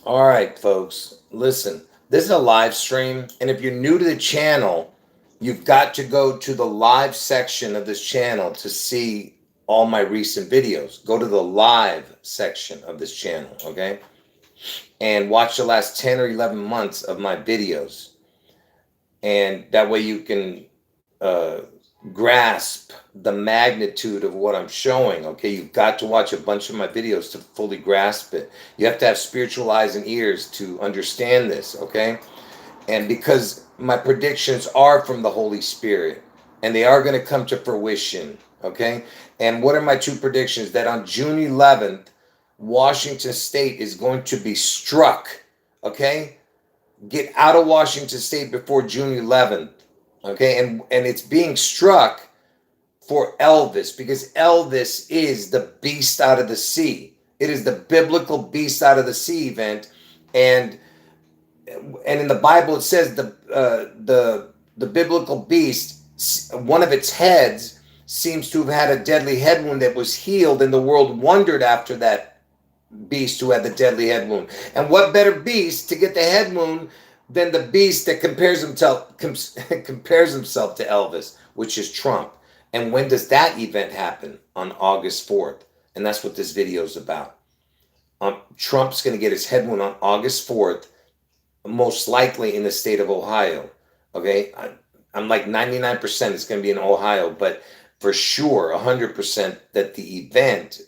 All right, folks, listen. This is a live stream, and if you're new to the channel, you've got to go to the live section of this channel to see all my recent videos. Go to the live section of this channel, okay? And watch the last 10 or 11 months of my videos. And that way you can uh, grasp the magnitude of what I'm showing. Okay, you've got to watch a bunch of my videos to fully grasp it. You have to have spiritual eyes and ears to understand this. Okay, and because my predictions are from the Holy Spirit and they are going to come to fruition. Okay, and what are my two predictions? That on June 11th, Washington State is going to be struck. Okay, get out of Washington State before June 11th. Okay, and it's being struck for Elvis because Elvis is the beast out of the sea. It is the biblical beast out of the sea event, and in the Bible it says the biblical beast, one of its heads seems to have had a deadly head wound that was healed, and the world wondered after that beast who had the deadly head wound. And what better beast to get the head wound than the beast that compares himself to Elvis, which is Trump. And when does that event happen? On August 4th. And that's what this video is about. Trump's going to get his head wound on August 4th, most likely in the state of Ohio. Okay, I'm like 99% it's going to be in Ohio, but for sure 100% that the event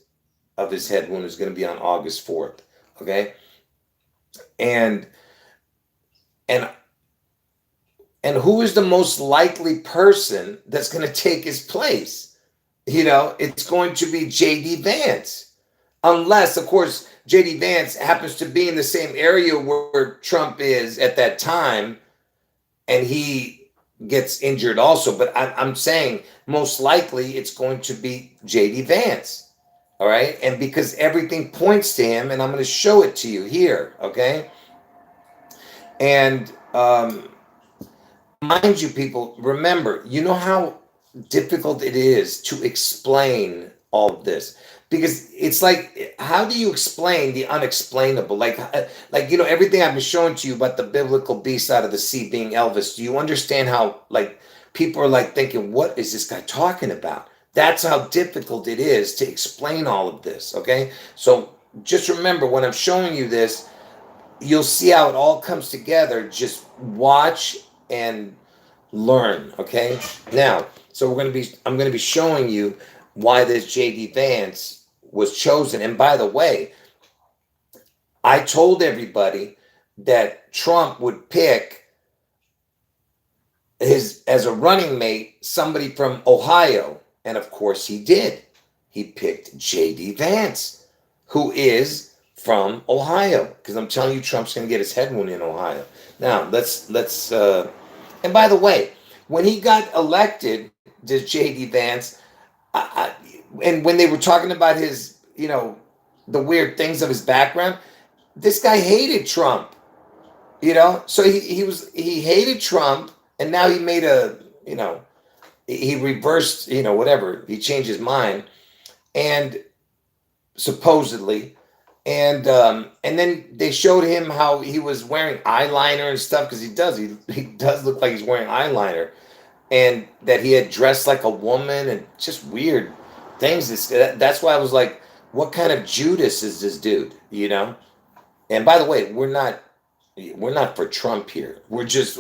of his head wound is going to be on August 4th. Okay, and and and who is the most likely person that's going to take his place? It's going to be JD Vance, unless of course JD Vance happens to be in the same area where Trump is at that time and he gets injured also. But I'm saying most likely it's going to be JD Vance. All right. And because everything points to him, and I'm going to show it to you here. Okay. And mind you, people, remember, you know how difficult it is to explain all of this, because it's like, how do you explain the unexplainable? Like everything I've been showing to you about the biblical beast out of the sea being Elvis. Do you understand how, like, people are like thinking, what is this guy talking about? That's how difficult it is to explain all of this. Okay, so just remember, when I'm showing you this, you'll see how it all comes together. Just watch and learn. Okay, now, so I'm going to be showing you why this JD Vance was chosen. And by the way, I told everybody that Trump would pick his as a running mate somebody from Ohio, and of course he did. He picked JD Vance, who is from Ohio, because I'm telling you, Trump's going to get his head wound in Ohio. Now let's and by the way, when he got elected, this JD Vance, and when they were talking about his, the weird things of his background, this guy hated Trump. So he hated Trump, and now he made he reversed, whatever, he changed his mind, and supposedly, and then they showed him how he was wearing eyeliner and stuff, because he does look like he's wearing eyeliner, and that he had dressed like a woman, and just weird things. That's why I was like, what kind of Judas is this dude? And by the way, we're not for Trump here. We're just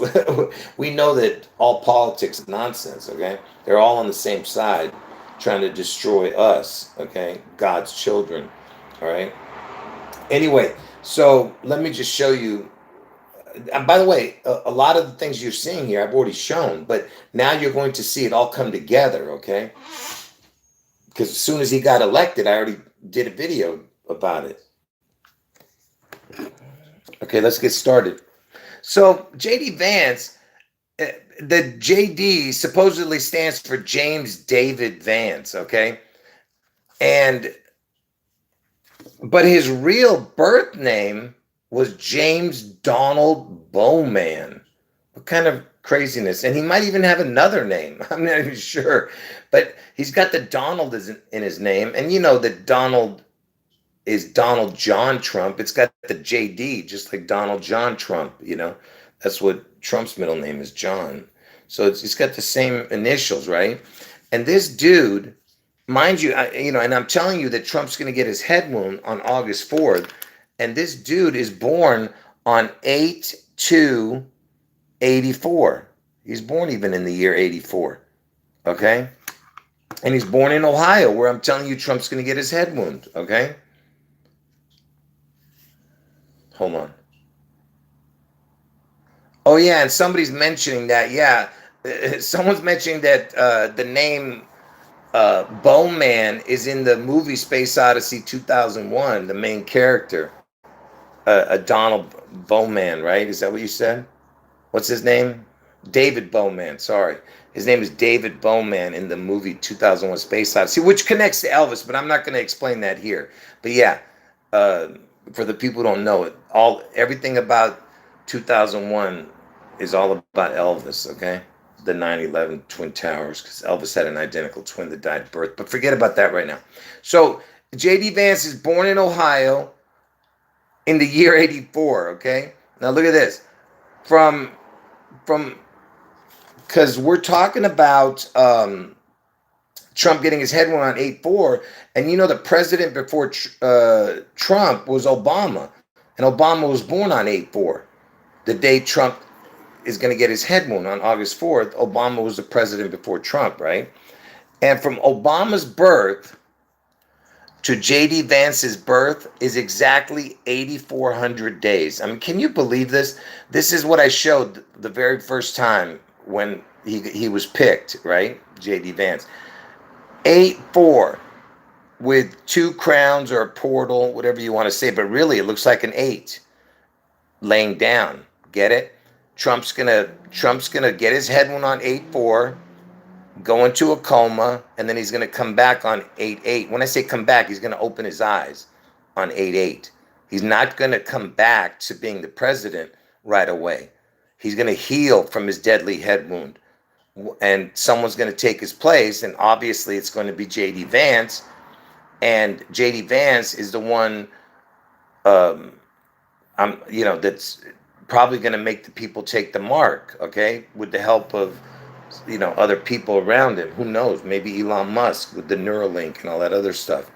we know that all politics is nonsense. Okay, they're all on the same side, trying to destroy us. Okay, God's children. All right. Anyway, so let me just show you. And by the way, a lot of the things you're seeing here, I've already shown, but now you're going to see it all come together. Okay, because as soon as he got elected, I already did a video about it. Okay, let's get started. So JD Vance, the JD supposedly stands for James David Vance. Okay, and but his real birth name was James Donald Bowman. What kind of craziness? And he might even have another name. I'm not even sure, but he's got the Donald in his name, and you know that Donald is Donald John Trump. It's got the JD, just like Donald John Trump, you know. That's what Trump's middle name is, John. So it's got the same initials, right? And this dude, mind you, and I'm telling you that Trump's going to get his head wound on August 4th. And this dude is born on 8/2/84. He's born even in the year 84. Okay? And he's born in Ohio, where I'm telling you Trump's going to get his head wound. Okay? Hold on. Oh, yeah, and somebody's mentioning that. Yeah, someone's mentioning that the name Bowman is in the movie Space Odyssey 2001, the main character, a Donald Bowman, right? Is that what you said? What's his name? David Bowman, sorry. His name is David Bowman in the movie 2001 Space Odyssey, which connects to Elvis, but I'm not going to explain that here. But yeah, for the people who don't know it, everything about 2001 is all about Elvis, okay? The 9/11 Twin Towers, because Elvis had an identical twin that died at birth. But forget about that right now. So J.D. Vance is born in Ohio in the year 84, okay? Now look at this. From because we're talking about Trump getting his head wound on 8/4, and you know the president before Trump was Obama, and Obama was born on 8/4. The day Trump is going to get his head wound on August 4th, Obama was the president before Trump, right? And from Obama's birth to J.D. Vance's birth is exactly 8,400 days. I mean, can you believe this? This is what I showed the very first time when he was picked, right? J.D. Vance. 8/4 with 2 crowns or a portal, whatever you want to say, but really it looks like an 8 laying down. Get it? Trump's gonna get his head wound on 8/4, go into a coma, and then he's going to come back on 8/8. When I say come back, he's going to open his eyes on 8/8. He's not going to come back to being the president right away. He's going to heal from his deadly head wound, and someone's going to take his place, and obviously it's going to be J.D. Vance, and J.D. Vance is the one that's probably going to make the people take the mark, okay, with the help of other people around him. Who knows? Maybe Elon Musk with the Neuralink and all that other stuff,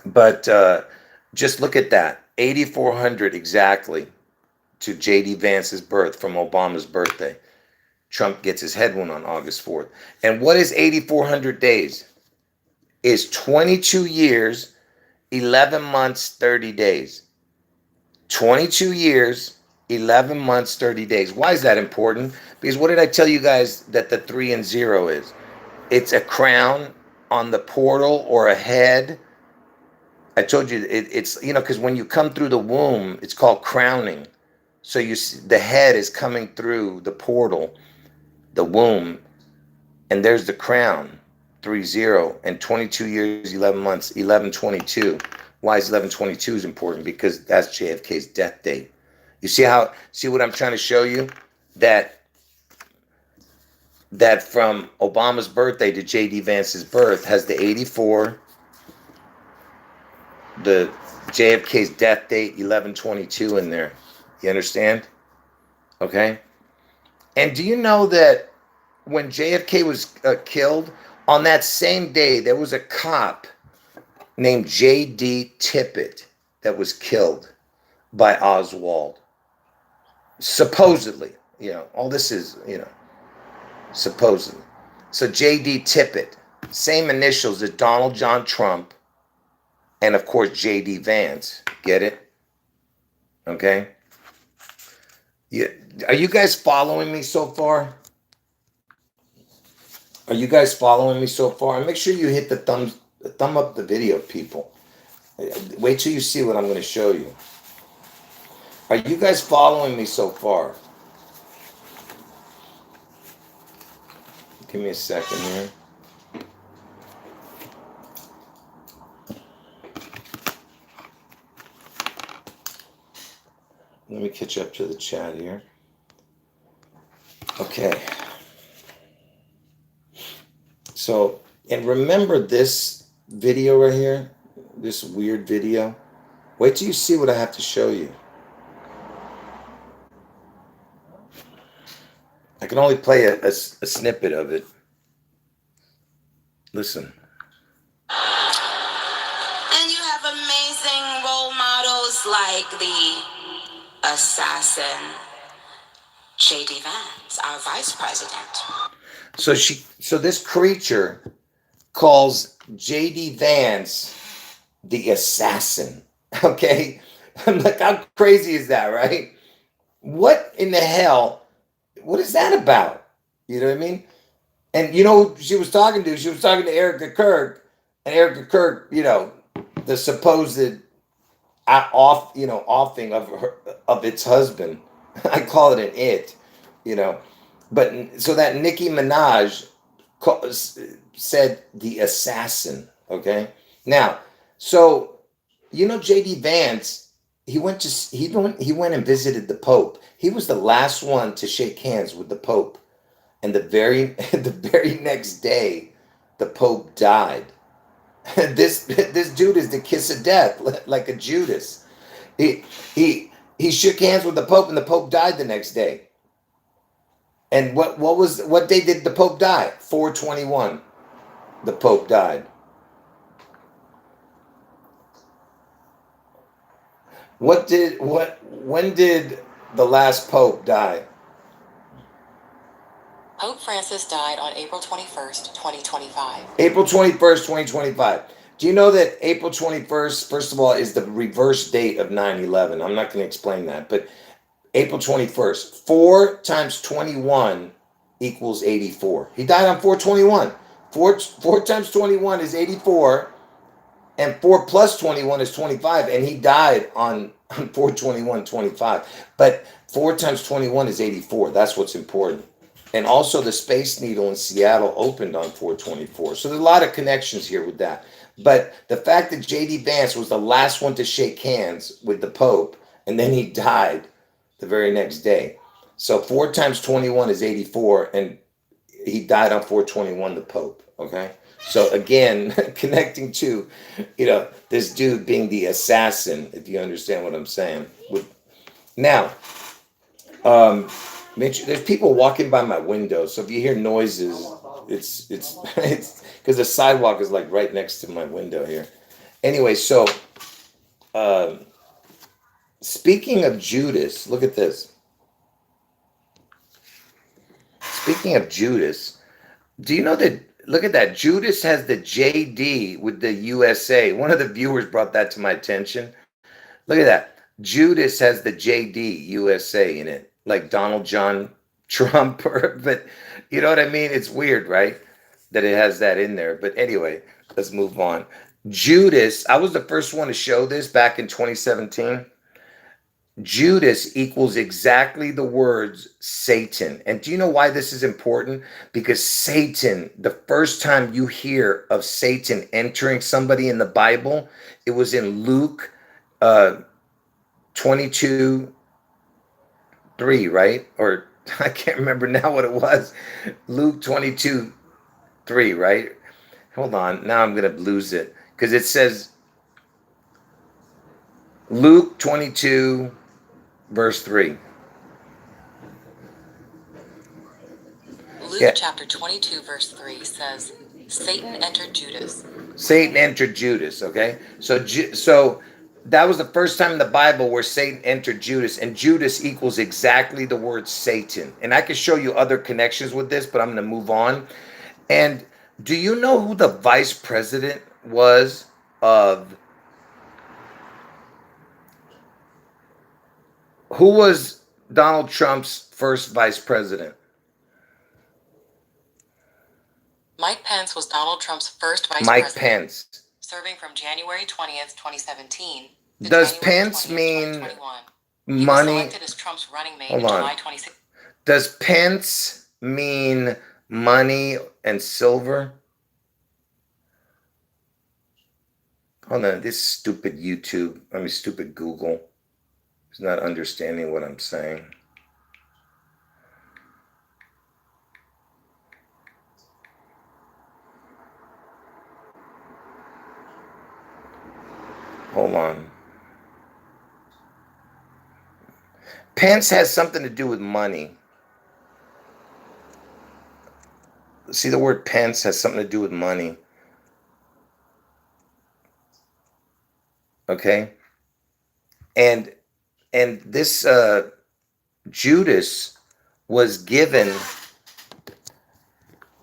But just look at that. 8,400 exactly to J.D. Vance's birth from Obama's birthday. Trump gets his head wound on August 4th. And what is 8,400 days? Is 22 years, 11 months, 30 days. 22 years, 11 months, 30 days. Why is that important? Because what did I tell you guys that the 3 and 0 is? It's a crown on the portal or a head. I told you it's because when you come through the womb, it's called crowning. So you see, the head is coming through the portal, the womb, and there's the crown, 3-0, and 22 years, 11 months, 11/22. Why is 11/22 is important? Because that's JFK's death date. You see what I'm trying to show you? That from Obama's birthday to J.D. Vance's birth has the 84, the JFK's death date, 11/22 in there. You understand? Okay? And do you know that when JFK was killed, on that same day, there was a cop named J.D. Tippit that was killed by Oswald. Supposedly, all this is, supposedly. So J.D. Tippit, same initials as Donald John Trump, and of course J.D. Vance. Get it? Okay? Yeah. Are you guys following me so far? Are you guys following me so far? And make sure you hit the thumb up the video, people. Wait till you see what I'm going to show you. Are you guys following me so far? Give me a second here. Let me catch up to the chat here. Okay. So, and remember this video right here? this weird video. Wait till you see what I have to show you. I can only play a snippet of it. Listen. And you have amazing role models like the assassin, J.D. Vance, our vice president. So this creature calls J.D. Vance the assassin. Okay? I'm like, how crazy is that, right? What in the hell? What is that about? You know what I mean? And you know who she was talking to? She was talking to Erica Kirk. And Erica Kirk, you know, the supposed offing of its husband. I call it an it, you know. But so that Nicki Minaj said the assassin. Okay. Now, so you know J.D. Vance, he went and visited the Pope. He was the last one to shake hands with the Pope, and the very next day, the Pope died. This dude is the kiss of death, like a Judas. He he shook hands with the Pope, and the Pope died the next day. And what day did the Pope die? 421. The Pope died. When did the last Pope die? Pope Francis died on April 21st, 2025. April 21st, 2025. Do you know that April 21st, first of all, is the reverse date of 9/11? I'm not going to explain that, but April 21st. 4 times 21 equals 84. He died on 421. 4 times 21 is 84, and 4 plus 21 is 25, and he died on 4/21/25. But 4 times 21 is 84. That's what's important. And also the Space Needle in Seattle opened on 4/24. So there's a lot of connections here with that. But the fact that J.D. Vance was the last one to shake hands with the Pope, and then he died the very next day. So 4 times 21 is 84, and he died on 4/21, the Pope. Okay. So again, connecting to, this dude being the assassin, if you understand what I'm saying. Now, Mitch, there's people walking by my window, so if you hear noises, it's it's because the sidewalk is like right next to my window here. Anyway, so uh, speaking of Judas, look at this. Speaking of Judas, do you know that? Look at that. Judas has the JD with the USA. One of the viewers brought that to my attention. Look at that. Judas has the JD USA in it, like Donald John Trump, but you know what I mean? It's weird, right? That it has that in there. But anyway, let's move on. Judas, I was the first one to show this back in 2017. Judas equals exactly the words Satan. And do you know why this is important? Because Satan, the first time you hear of Satan entering somebody in the Bible, it was in Luke 22 3, right? Or I can't remember now what it was. Luke 22 3, right? Hold on. Now I'm going to lose it because it says Luke 22 verse 3. Luke chapter 22 verse 3 says, Satan entered Judas. Satan entered Judas, okay? So that was the first time in the Bible where Satan entered Judas, and Judas equals exactly the word Satan. And I can show you other connections with this, but I'm going to move on. And do you know who the vice president was of... Who was Donald Trump's first vice president? Mike Pence was Donald Trump's first vice Mike president. Pence. Serving from January 20th, 2017 to Does January Pence 20th, mean 2021. money? He was selected as Trump's running mate Hold in on. July 26th. Does Pence mean money and silver? Hold on, this stupid stupid Google is not understanding what I'm saying. Hold on. Pence has something to do with money. See, the word Pence has something to do with money. Okay. And this Judas was given.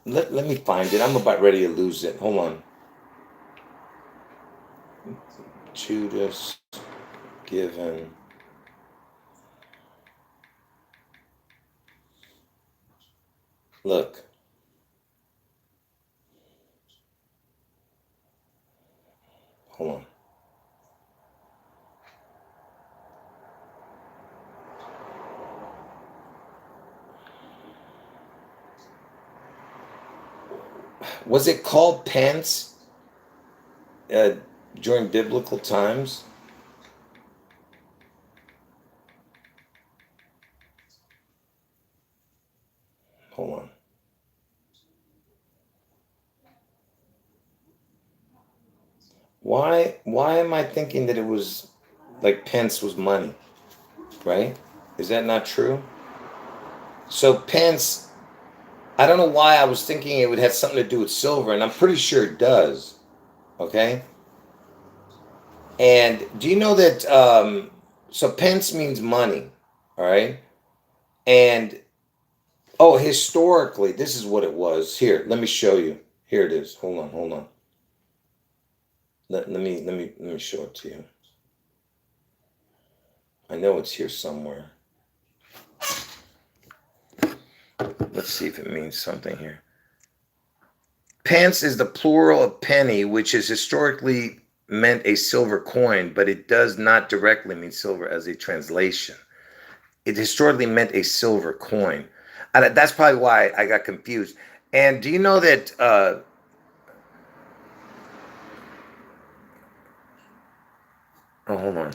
Let me find it. I'm about ready to lose it. Hold on. Judas given. Look. Hold on. Was it called Pence during biblical times? Hold on. Why am I thinking that it was like Pence was money, right? Is that not true? So Pence, I don't know why I was thinking it would have something to do with silver, and I'm pretty sure it does. Okay? And do you know that so Pence means money, all right? And oh, historically, this is what it was. Here, let me show you. Here it is. Hold on. Let me show it to you. I know it's here somewhere. Let's see if it means something here. Pence is the plural of penny, which has historically meant a silver coin, but it does not directly mean silver as a translation. It historically meant a silver coin. And that's probably why I got confused. And do you know that oh, hold on.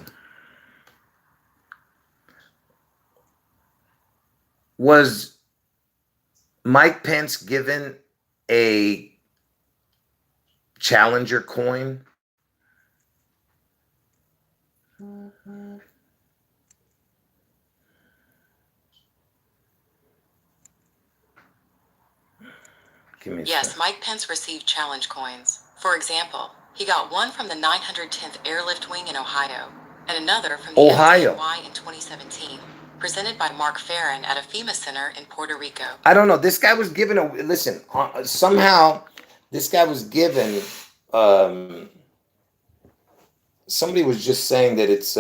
Was Mike Pence given a Challenger coin? Give me a Yes, second. Mike Pence received challenge coins. For example, he got one from the 910th Airlift Wing in Ohio, and another from the Ohio. FDNY in 2017, presented by Mark Farron at a FEMA center in Puerto Rico. I don't know. This guy was given a listen. Somehow, this guy was given. Somebody was just saying that it's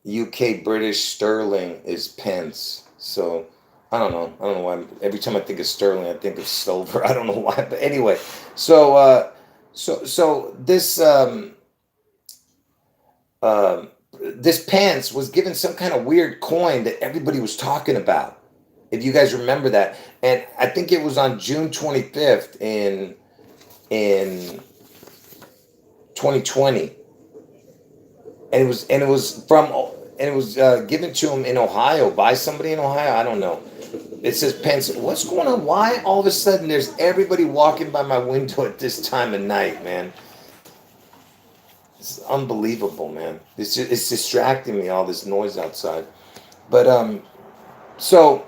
UK British sterling is pence. So I don't know. I don't know why. Every time I think of sterling, I think of silver. I don't know why. But anyway, so this Pence was given some kind of weird coin that everybody was talking about. If you guys remember that, and I think it was on June 25th in 2020, and it was given to him in Ohio by somebody in Ohio. I don't know. It says Pence. What's going on? Why all of a sudden there's everybody walking by my window at this time of night, man? It's unbelievable, man. It's distracting me, all this noise outside. But so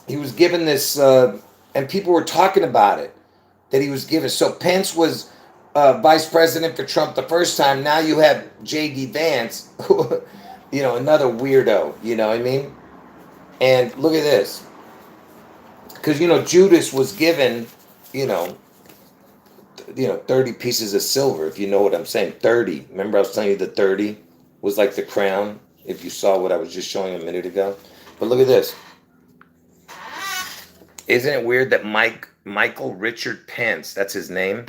he was given this, and people were talking about it, that he was given. So Pence was vice president for Trump the first time. Now you have J.D. Vance, another weirdo. You know what I mean? And look at this, because Judas was given, you know, 30 pieces of silver, if you know what I'm saying. 30. Remember I was telling you the 30 was like the crown, if you saw what I was just showing a minute ago. But look at this. Isn't it weird that Michael Richard Pence, that's his name,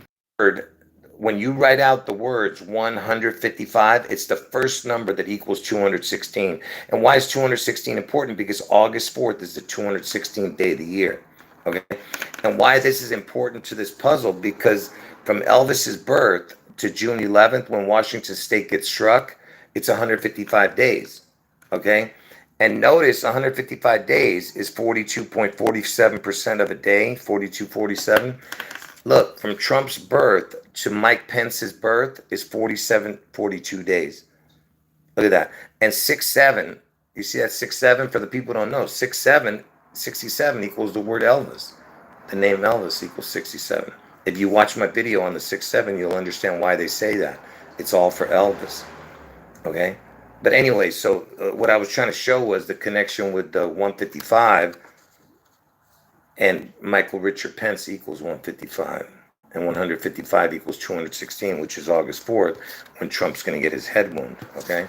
when you write out the words 155, it's the first number that equals 216. And why is 216 important? Because August 4th is the 216th day of the year. Okay. And why this is important to this puzzle, because from Elvis's birth to June 11th, when Washington State gets struck, it's 155 days. Okay. And notice 155 days is 42.47% of a day, 42.47. Look, from Trump's birth to Mike Pence's birth is 47, 42 days. Look at that. And 6'7", you see that 6'7", for the people who don't know, 6'7", 67 equals the word Elvis. The name Elvis equals 67. If you watch my video on the 6'7", you'll understand why they say that. It's all for Elvis. Okay? But anyway, so what I was trying to show was the connection with the 155, and Michael Richard Pence equals 155. And 155 equals 216, which is August 4th, when Trump's going to get his head wound. Okay?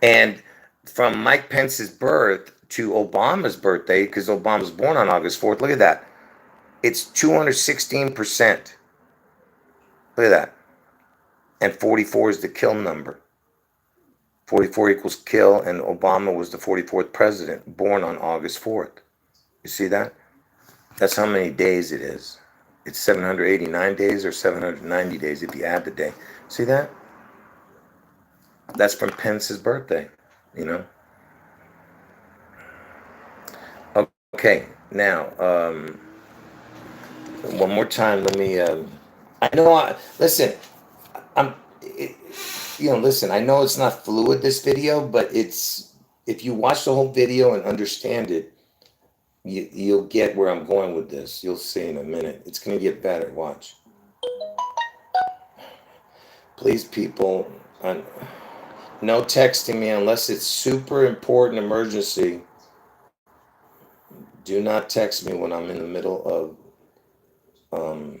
And from Mike Pence's birth to Obama's birthday, because Obama's born on August 4th, look at that. It's 216%. Look at that. And 44 is the kill number. 44 equals kill, and Obama was the 44th president, born on August 4th. You see that? That's how many days it is. It's 789 days or 790 days if you add the day. See that? That's from Pence's birthday, you know? Okay, now, one more time, let me, listen, listen, I know it's not fluid, this video, but if you watch the whole video and understand it, you'll get where I'm going with this. You'll see in a minute. It's going to get better. Watch. Please, people, no texting me unless it's super important emergency. Do not text me when I'm in the middle of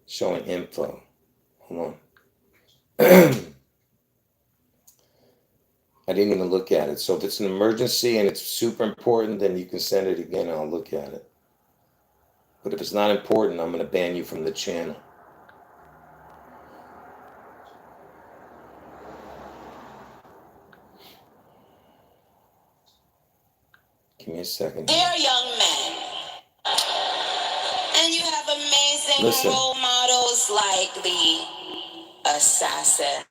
showing info. Hold on. I didn't even look at it. So if it's an emergency and it's super important, then you can send it again and I'll look at it. But if it's not important, I'm going to ban you from the channel. Give me a second. They're young men. And you have amazing role models like the assassin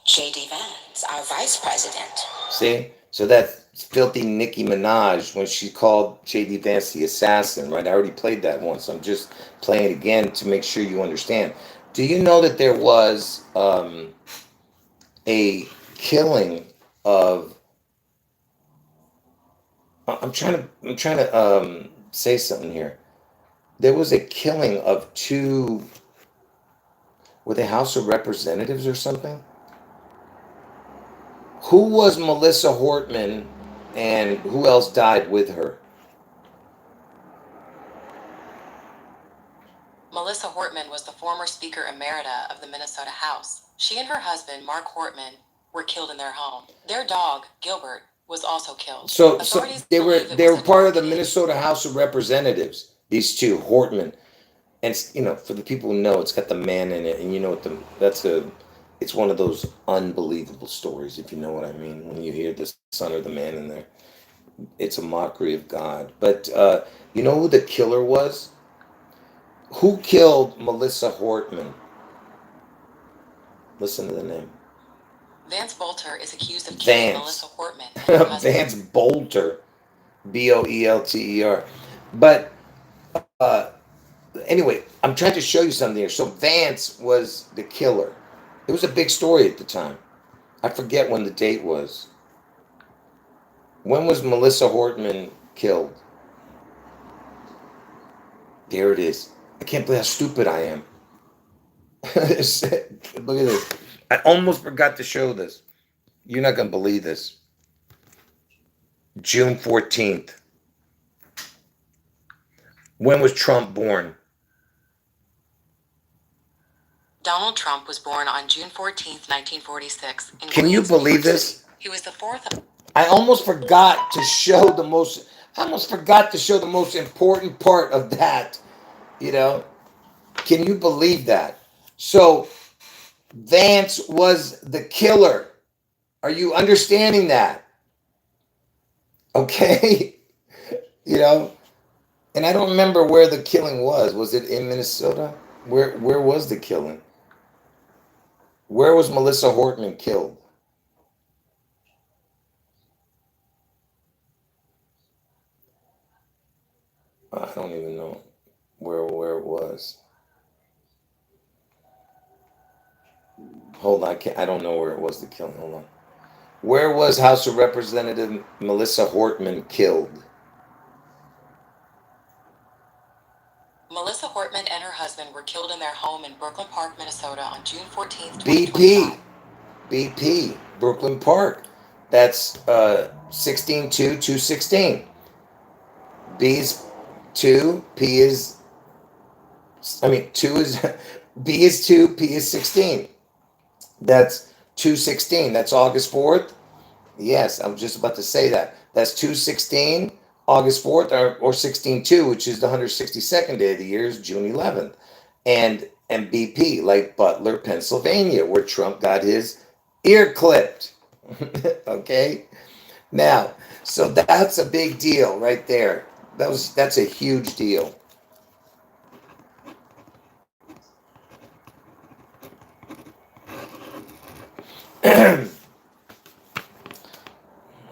J.D. Vance, our vice president. See? So that filthy Nicki Minaj, when she called J.D. Vance the assassin, right? I already played that once. I'm just playing it again to make sure you understand. Do you know that there was a killing of... I'm trying to say something here. There was a killing of two... Were they House of Representatives or something? Who was Melissa Hortman, and who else died with her? Melissa Hortman was the former Speaker Emerita of the Minnesota House. She and her husband, Mark Hortman, were killed in their home. Their dog, Gilbert, was also killed. So they were part of the Minnesota House of Representatives. These two, Hortman, and for the people who know, it's got the man in it, and you know what it's one of those unbelievable stories, if you know what I mean, when you hear the son or the man in there. It's a mockery of God. But you know who the killer was? Who killed Melissa Hortman? Listen to the name. Vance Bolter is accused of killing Melissa Hortman. Vance Bolter. Boelter. But anyway, I'm trying to show you something here. So Vance was the killer. It was a big story at the time. I forget when the date was. When was Melissa Hortman killed? There it is. I can't believe how stupid I am. Look at this. I almost forgot to show this. You're not going to believe this. June 14th. When was Trump born? Donald Trump was born on June 14th, 1946. Can you believe this? He was the fourth. I almost forgot to show the most important part of that. Can you believe that? So Vance was the killer. Are you understanding that? Okay. And I don't remember where the killing was. Was it in Minnesota? Where was the killing? Where was Melissa Hortman killed? I don't even know. where it was. Hold on, I don't know where it was, the killing. Hold on. Where was House of Representative Melissa Hortman killed? Melissa Hortman and her husband were killed in their home in Brooklyn Park, Minnesota on June 14th, BP. 2025. BP. Brooklyn Park. That's 16-2-216. B is 2, P is, 2 is, B is 2, P is 16. That's 216. That's August 4th. Yes, I was just about to say that. That's 216, August 4th, or 16-2, which is the 162nd day of the year, is June 11th. And BP, like Butler, Pennsylvania, where Trump got his ear clipped. Okay? Now, so that's a big deal right there. That's a huge deal.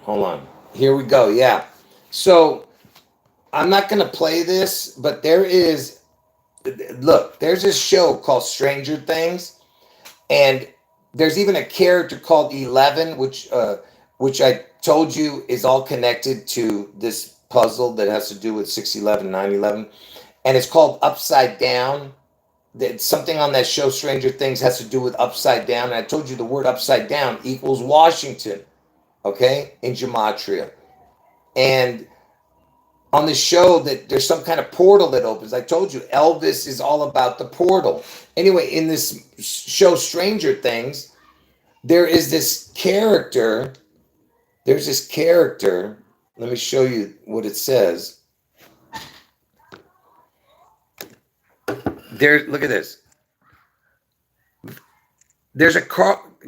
Hold on. Here we go. Yeah. So I'm not going to play this, but there's this show called Stranger Things, and there's even a character called 11, which I told you is all connected to this puzzle that has to do with 6/11, 9/11, and it's called Upside Down. Something on that show Stranger Things has to do with upside down, and I told you the word upside down equals Washington, okay, in gematria. And on the show that there's some kind of portal that opens. I told you Elvis is all about the portal. Anyway, in this show Stranger Things, there is this character. There's this character. Let me show you what it says. Look at this. There's a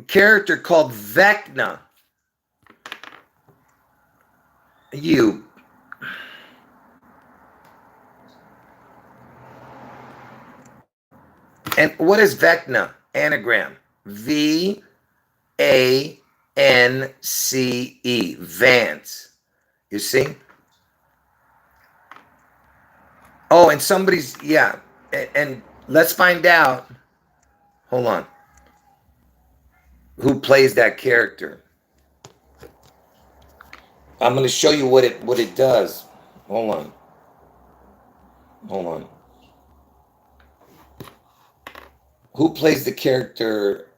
character called Vecna. And what is Vecna? Anagram. VANCE. Vance. You see? Oh, and somebody's, yeah. And let's find out. Hold on. Who plays that character? I'm going to show you what it does. Hold on. Who plays the character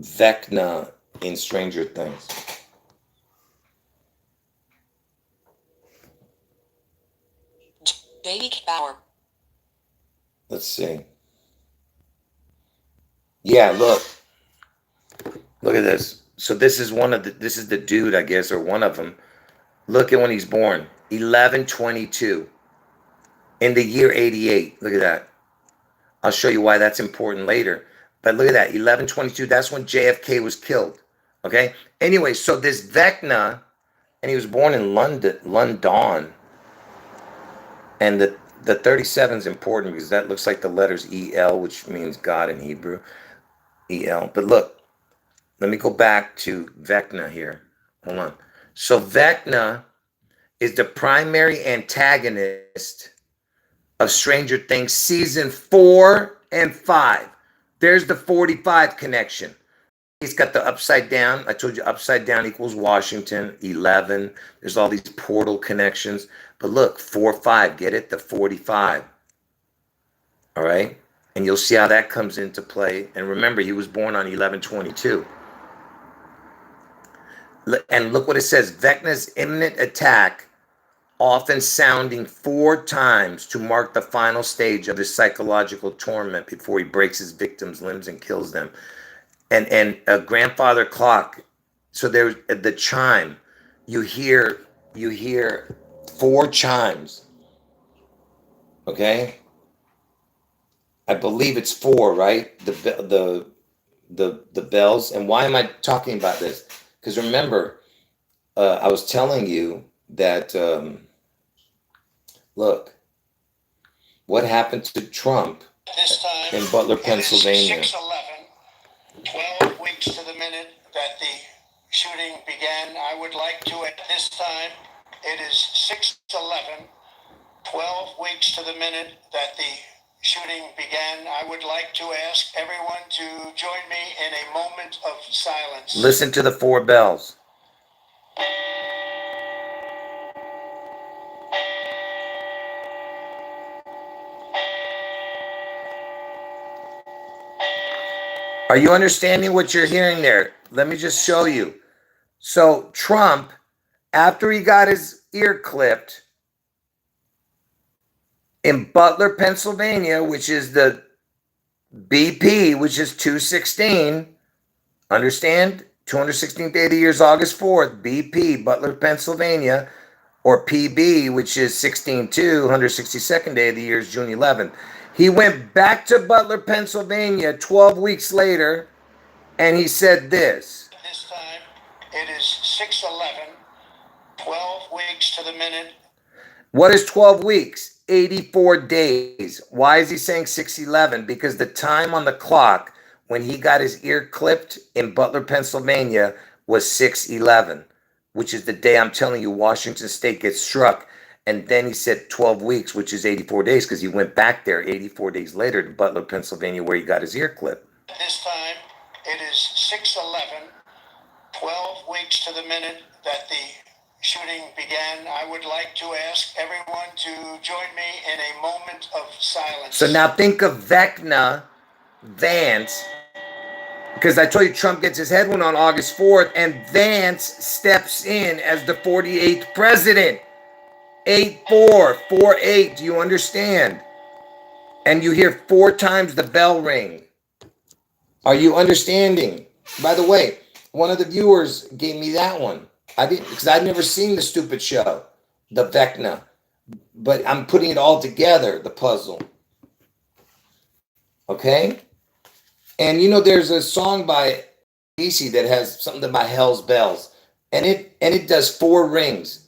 Vecna in Stranger Things? J.D. Bauer. Let's see. Yeah, look. Look at this. So this is this is the dude, I guess, or one of them. Look at when he's born. 11/22. In the year 88. Look at that. I'll show you why that's important later. But look at that. 11/22. That's when JFK was killed. Okay? Anyway, so this Vecna, and he was born in London. And the 37 is important because that looks like the letters EL, which means God in Hebrew. EL. But look, let me go back to Vecna here. Hold on. So Vecna is the primary antagonist of Stranger Things season 4 and 5. There's the 45 connection. He's got the upside down. I told you upside down equals Washington. 11. There's all these portal connections. But look, 4-5. Get it? The 45. All right? And you'll see how that comes into play. And remember, he was born on 11/22. And look what it says. Vecna's imminent attack, often sounding 4 times to mark the final stage of his psychological torment before he breaks his victims' limbs and kills them. And a grandfather clock. So there's the chime. You hear 4 chimes. Okay? I believe it's 4, right? The bells. And why am I talking about this? Because remember, I was telling you that look, what happened to Trump in Butler, Pennsylvania? 6/11, 12 weeks to the minute that the shooting began. I would like to, at this time, it is 6/11, 12 weeks to the minute that the shooting began. I would like to ask everyone to join me in a moment of silence. Listen to the 4 bells. Are you understanding what you're hearing there? Let me just show you. So Trump, after he got his ear clipped in Butler, Pennsylvania, which is the BP, which is 216, understand? 216th day of the year is August 4th, BP, Butler, Pennsylvania, or PB, which is 16-2, 162nd day of the year is June 11th. He went back to Butler, Pennsylvania 12 weeks later, and he said this. This time it is 6/11, 12 weeks to the minute. What is 12 weeks? 84 days. Why is he saying 6/11? Because the time on the clock when he got his ear clipped in Butler, Pennsylvania was 6/11, which is the day I'm telling you Washington State gets struck. And then he said 12 weeks, which is 84 days, because he went back there 84 days later to Butler, Pennsylvania, where he got his ear clipped. This time it is 6/11, 12 weeks to the minute that the shooting began. I would like to ask everyone to join me in a moment of silence. So now think of Vance, because I told you Trump gets his head wound on August 4th, and Vance steps in as the 48th president. 8-4, 4-8, do you understand? And you hear 4 times the bell ring. Are you understanding? By the way, one of the viewers gave me that one. I didn't, because I'd never seen the stupid show, the Vecna. But I'm putting it all together, the puzzle. Okay? And you know, there's a song by DC that has something about Hell's Bells. And it does 4 rings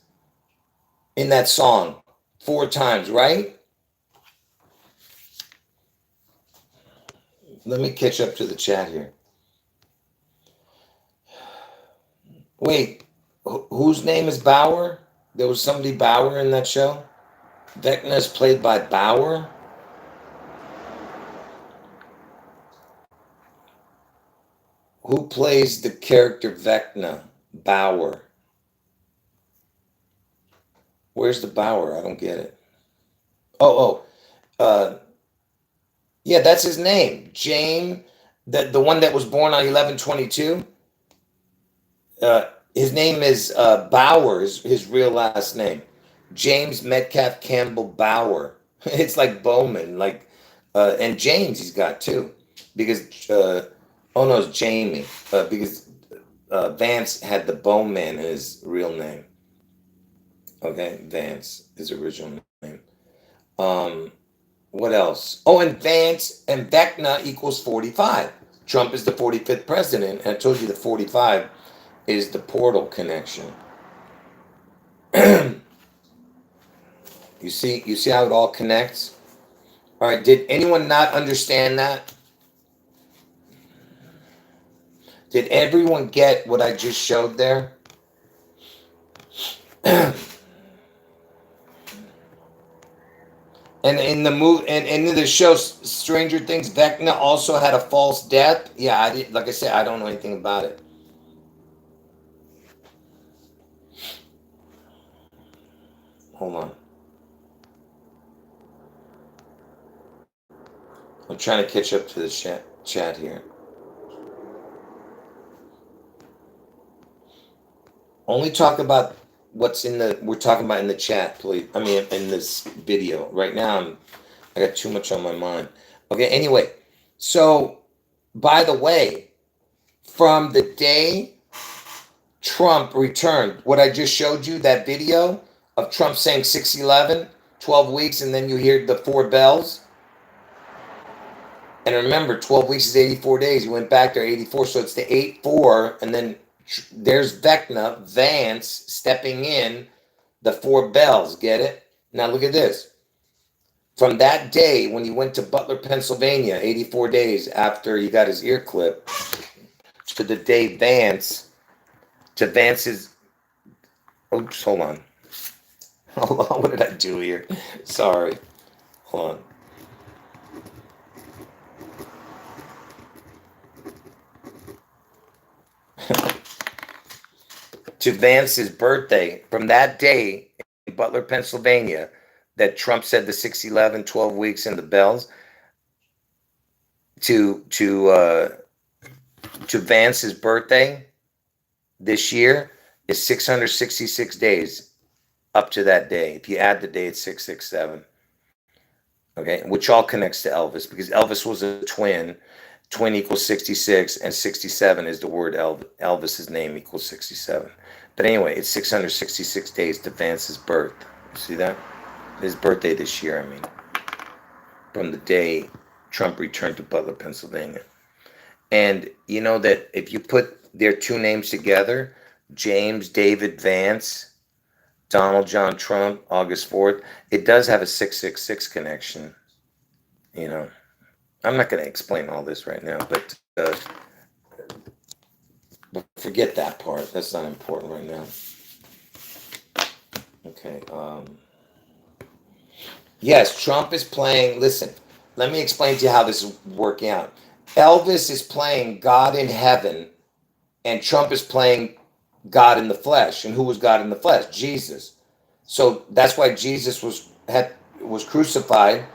in that song 4 times, right? Let me catch up to the chat here. Wait, whose name is Bauer? There was somebody Bauer in that show? Vecna is played by Bauer? Who plays the character Vecna? Bauer. Where's the Bauer? I don't get it. Yeah, that's his name. James, the one that was born on 11/22. His name is Bauer, his real last name. James Metcalf Campbell Bauer. It's like Bowman, and James he's got too. Because, it's Jamie. Because Vance had the Bowman in his real name. Okay, Vance, his original name. What else? Oh, and Vance and Vecna equals 45. Trump is the 45th president, and I told you the 45 is the portal connection. You see how it all connects? All right, did anyone not understand that? Did everyone get what I just showed there? And in the movie, and in the show Stranger Things, Vecna also had a false death. Yeah, like I said, I don't know anything about it. Hold on. I'm trying to catch up to the chat here. Only talk about what's we're talking about in the chat, please. I mean, in this video. Right now, I got too much on my mind. Okay, anyway. So, by the way, from the day Trump returned, what I just showed you, that video of Trump saying 6/11, 12 weeks, and then you hear the 4 bells. And remember, 12 weeks is 84 days. He went back there 84, so it's the 8-4, and then there's Vecna, Vance, stepping in, the 4 bells, get it? Now look at this. From that day when he went to Butler, Pennsylvania, 84 days after he got his ear clipped, to the day Vance's, oops, hold on. Hold on, what did I do here? Sorry. Hold on. To Vance's birthday, from that day in Butler, Pennsylvania, that Trump said the 611, 12 weeks and the bells, to Vance's birthday this year is 666 days up to that day. If you add the day, it's 667. Okay, which all connects to Elvis, because Elvis was a twin. Twin equals 66, and 67 is the word Elvis's name equals 67. But anyway, it's 666 days to Vance's birth. See that? His birthday this year, I mean. From the day Trump returned to Butler, Pennsylvania. And you know that if you put their two names together, James David Vance, Donald John Trump, August 4th, it does have a 666 connection. You know, I'm not going to explain all this right now, but forget that part. That's not important right now. Okay. Yes, Trump is playing. Listen, let me explain to you how this is working out. Elvis is playing God in heaven, and Trump is playing God in the flesh. And who was God in the flesh? Jesus. So that's why Jesus was crucified.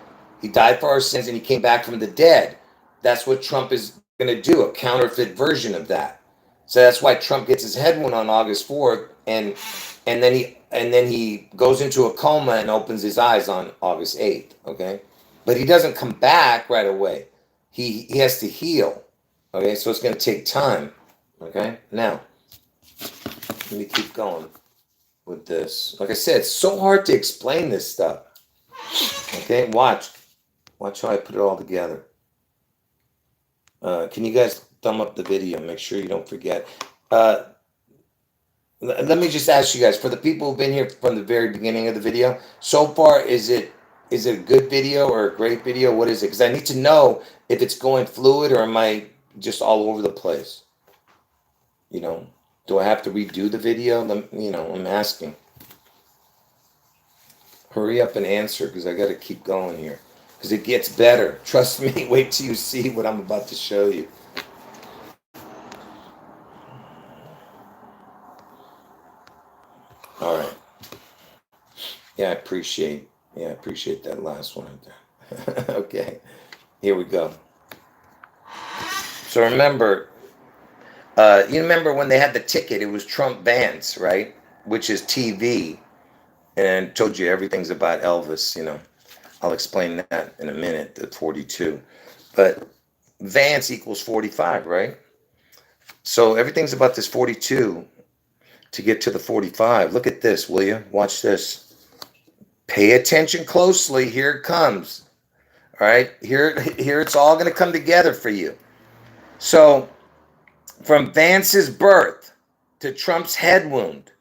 He died for our sins, and he came back from the dead. That's what Trump is going to do, a counterfeit version of that. So that's why Trump gets his head wound on August 4th, and then he goes into a coma and opens his eyes on August 8th. Okay, but he doesn't come back right away. He has to heal. Okay, so it's going to take time. Okay, now let me keep going with this. Like I said, it's so hard to explain this stuff. Okay, watch how I put it all together. Can you guys thumb up the video? Make sure you don't forget. Let me just ask you guys, for the people who've been here from the very beginning of the video, so far, is it a good video or a great video? What is it? Because I need to know if it's going fluid or am I just all over the place? You know, do I have to redo the video? You know, I'm asking. Hurry up and answer, because I got to keep going here. Because it gets better. Trust me, wait till you see what I'm about to show you. All right. Yeah, I appreciate that last one right there. Okay, here we go. So remember, you remember when they had the ticket, it was Trump Vance, right? Which is TV, and told you everything's about Elvis, you know. I'll explain that in a minute, the 42. But Vance equals 45, right? So everything's about this 42 to get to the 45. Look at this, will you? Watch this. Pay attention closely. Here it comes. All right? Here it's all going to come together for you. So from Vance's birth to Trump's head wound,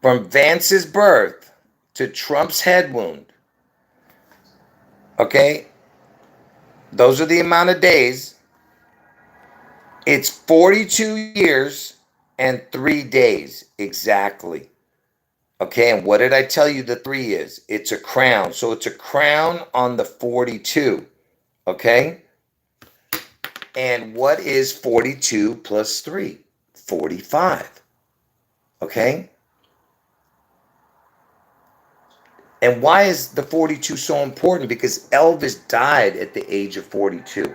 from Vance's birth to Trump's head wound, okay, those are the amount of days. It's 42 years and 3 days exactly. Okay, and what did I tell you the 3 is? It's a crown. So it's a crown on the 42. Okay? And what is 42 plus 3? 45. Okay? And why is the 42 so important? Because Elvis died at the age of 42.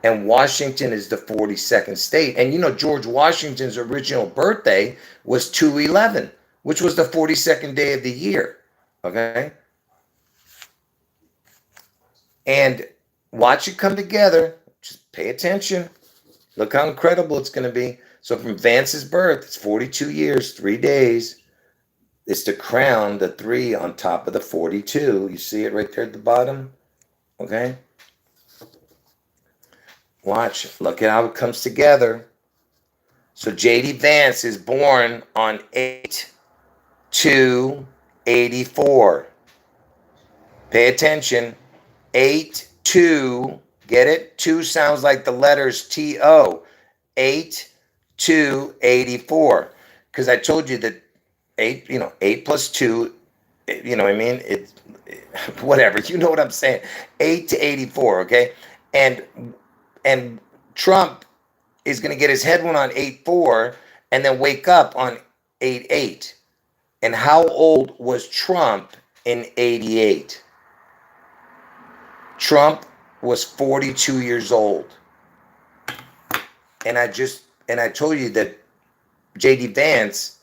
And Washington is the 42nd state. And you know, George Washington's original birthday was 2/11, which was the 42nd day of the year. Okay? And watch it come together. Just pay attention. Look how incredible it's going to be. So from Vance's birth, it's 42 years, 3 days. It's the crown, the 3 on top of the 42. You see it right there at the bottom? Okay? Watch. Look at how it comes together. So J.D. Vance is born on 8/2/84. Pay attention. 8/2. Get it? 2 sounds like the letters T-O. 8/2/84. Because I told you that 8, 8 plus 2, you know what I mean? Whatever, you know what I'm saying. 8 to 84, okay? And and Trump is going to get his head wound on 8-4 and then wake up on 8-8. And how old was Trump in 88? Trump was 42 years old. And I told you that JD Vance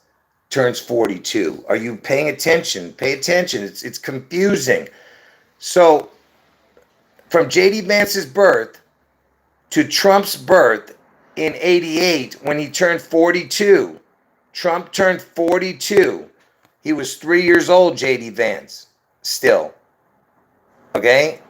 turns 42. Are you paying attention? Pay attention. It's confusing. So from JD Vance's birth to Trump's birth in 88, when he turned 42, Trump turned 42. He was 3 years old, JD Vance, still. Okay?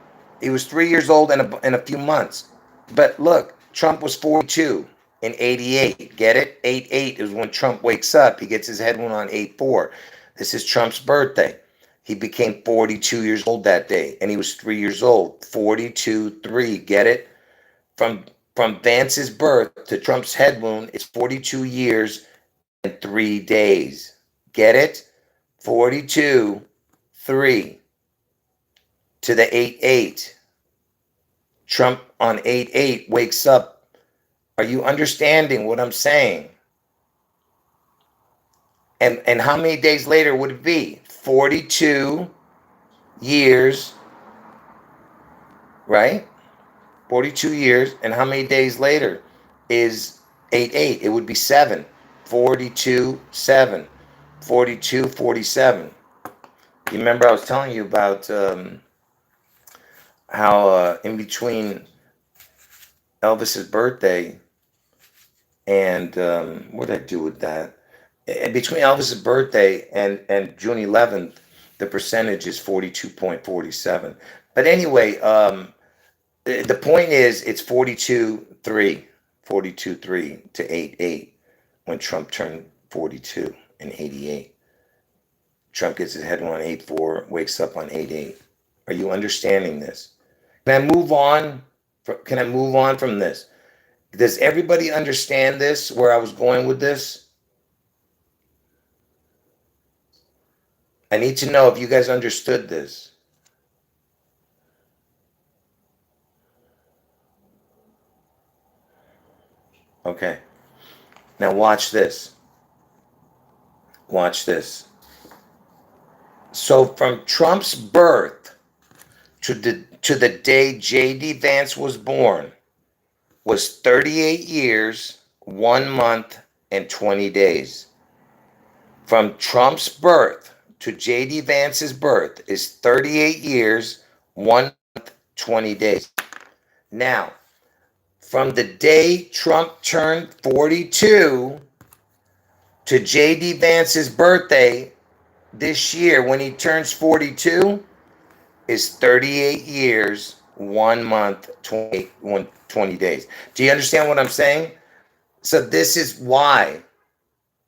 He was 3 years old in a few months. But look, Trump was 42 in 88. Get it? 8-8 is when Trump wakes up. He gets his head wound on 8-4. This is Trump's birthday. He became 42 years old that day, and he was 3 years old. 42-3. Get it? From Vance's birth to Trump's head wound, it's 42 years and 3 days. Get it? 42-3 to the 8-8. Trump on 8-8 wakes up. Are you understanding what I'm saying? And how many days later would it be? 42 years, right? 42 years. And how many days later is 8-8? It would be 7. 42-7. 42-47. You remember I was telling you about how in between Elvis's birthday and what did I do with that? Between Elvis's birthday and June 11th, the percentage is 42.47. But anyway, the point is it's 42-3 to 8-8 when Trump turned 42 in 88. Trump gets his head on 8-4, wakes up on 8-8. Are you understanding this? Can I move on? Can I move on from this? Does everybody understand this, where I was going with this? I need to know if you guys understood this. Okay. Now watch this. Watch this. So from Trump's birth to the day J.D. Vance was born was 38 years, 1 month, and 20 days. From Trump's birth to J.D. Vance's birth is 38 years, 1 month, 20 days. Now, from the day Trump turned 42 to J.D. Vance's birthday this year when he turns 42 is 38 years, 1 month, 20 days. Do you understand what I'm saying? So this is why.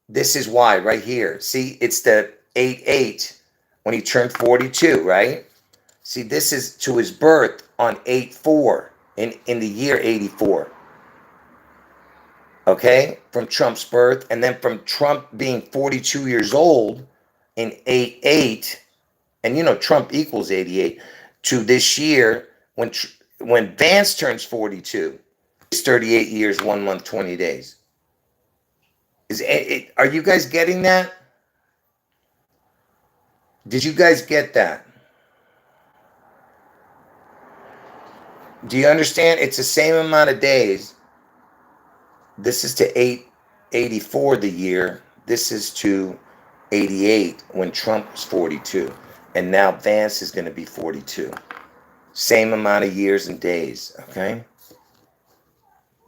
This is why right here. See, it's the 8-8 when he turned 42, right? See, this is to his birth on 8-4 in the year 84. Okay? From Trump's birth, and then from Trump being 42 years old in 8-8, and you know Trump equals 88, to this year when Vance turns 42, it's 38 years, 1 month, 20 days. Are you guys getting that? Did you guys get that? Do you understand? It's the same amount of days. This is to 884 the year. This is to 88 when Trump was 42. And now Vance is going to be 42. Same amount of years and days, okay?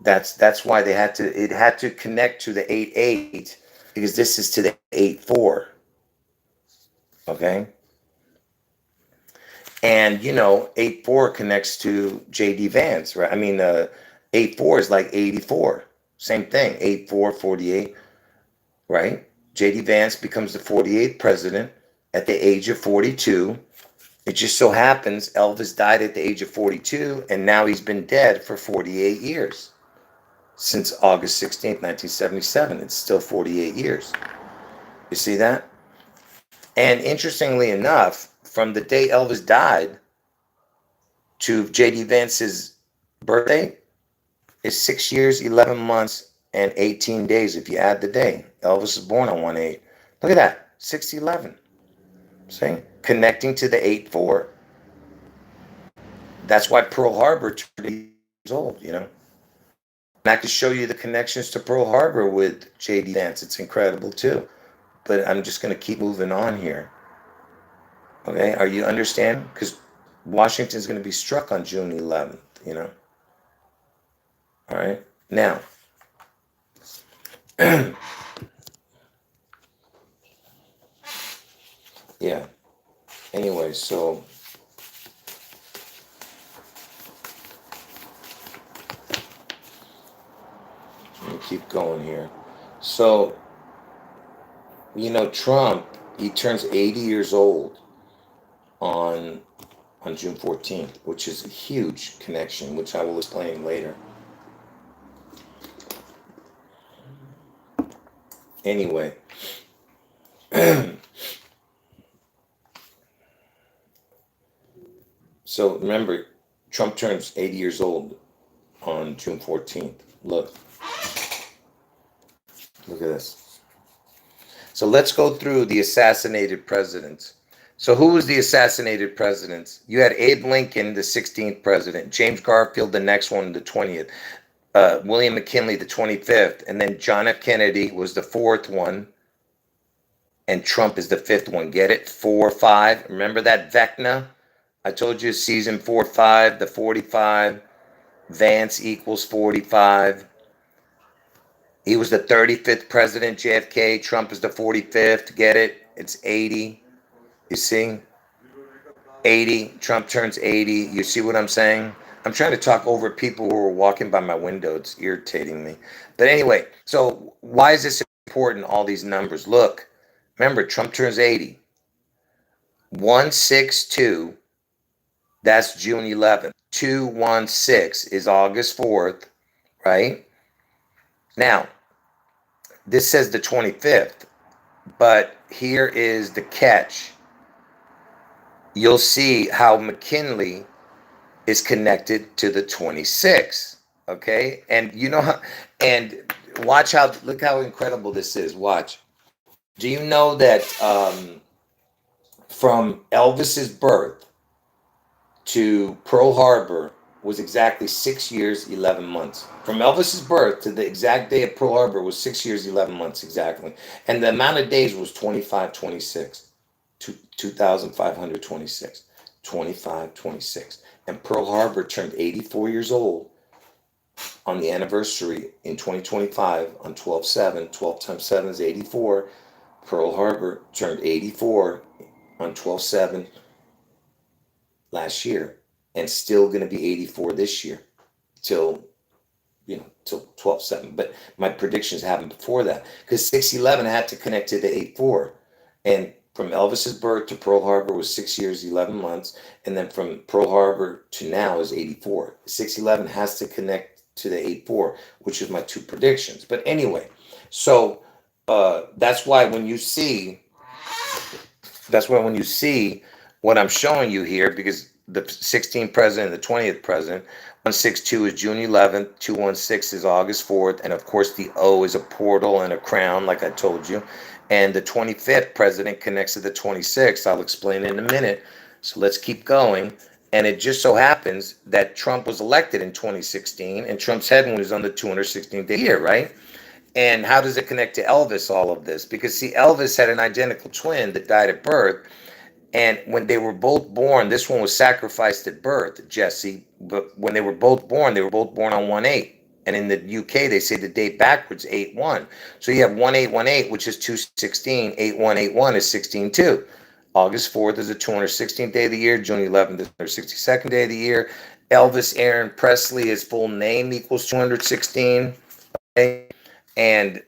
That's why it had to connect to the 8-8 because this is to the 8-4. Okay? And you know, 8-4 connects to JD Vance, right? I mean, 8-4 is like 84. Same thing. 8-4, 48, right? JD Vance becomes the 48th president at the age of 42. It just so happens Elvis died at the age of 42, and now he's been dead for 48 years. Since August 16th, 1977. It's still 48 years. You see that? And interestingly enough, from the day Elvis died to J.D. Vance's birthday is 6 years, 11 months, and 18 days if you add the day. Elvis was born on 1/8. Look at that, 6/11. See? Connecting to the 8/4. That's why Pearl Harbor turned 8 years old, you know? And I could show you the connections to Pearl Harbor with J.D. Vance. It's incredible too. But I'm just going to keep moving on here. Okay, are you understanding? Because Washington's going to be struck on June 11th, you know? All right, now, yeah, anyway, so let me keep going here. So, you know, Trump, he turns 80 years old on June 14th, which is a huge connection, which I will explain later. Anyway, so remember, Trump turns 80 years old on June 14th. Look at this. So let's go through the assassinated presidents. So who was the assassinated presidents? You had Abe Lincoln, the 16th president, James Garfield, the next one, the 20th, William McKinley, the 25th, and then John F. Kennedy was the 4th one, and Trump is the 5th one. Get it? 4, 5. Remember that Vecna? I told you season 4, 5, the 45. Vance equals 45. He was the 35th president, JFK. Trump is the 45th. Get it? It's 80. You see? 80. Trump turns 80. You see what I'm saying? I'm trying to talk over people who are walking by my window. It's irritating me. But anyway, so why is this important, all these numbers? Look, remember, Trump turns 80. 162, that's June 11th. 216 is August 4th, right? Now, this says the 25th, but here is the catch. You'll see how McKinley is connected to the 26th, okay? And you know how, and watch how, look how incredible this is. Watch. Do you know that from Elvis's birth to Pearl Harbor was exactly 6 years, 11 months. From Elvis's birth to the exact day of Pearl Harbor was 6 years, 11 months exactly. And the amount of days was 2526, 2,526, 2526. And Pearl Harbor turned 84 years old on the anniversary in 2025 on 12/7. 12 times 7 is 84. Pearl Harbor turned 84 on 12/7 last year, and still going to be 84 this year till 12/7. But my predictions happened before that because 6/11 had to connect to the 8/4, and from Elvis's birth to Pearl Harbor was 6 years, 11 months, and then from Pearl Harbor to now is 84. 6/11 has to connect to the 8/4, which is my two predictions. But anyway, so that's why when you see what I'm showing you here, because the 16th president, the 20th president, 162 is June 11th, 216 is August 4th, and of course the O is a portal and a crown, like I told you. And the 25th president connects to the 26th. I'll explain in a minute. So let's keep going. And it just so happens that Trump was elected in 2016, and Trump's headwind was on the 216th day year, right? And how does it connect to Elvis, all of this? Because, see, Elvis had an identical twin that died at birth. And when they were both born, this one was sacrificed at birth, Jesse. But when they were both born on 1/8. And in the UK, they say the date backwards, 8/1. So you have 1818, which is 216. 8181 is 16/2. August 4th is the 216th day of the year. June 11th is the 162nd day of the year. Elvis Aaron Presley, his full name equals 216. Okay? And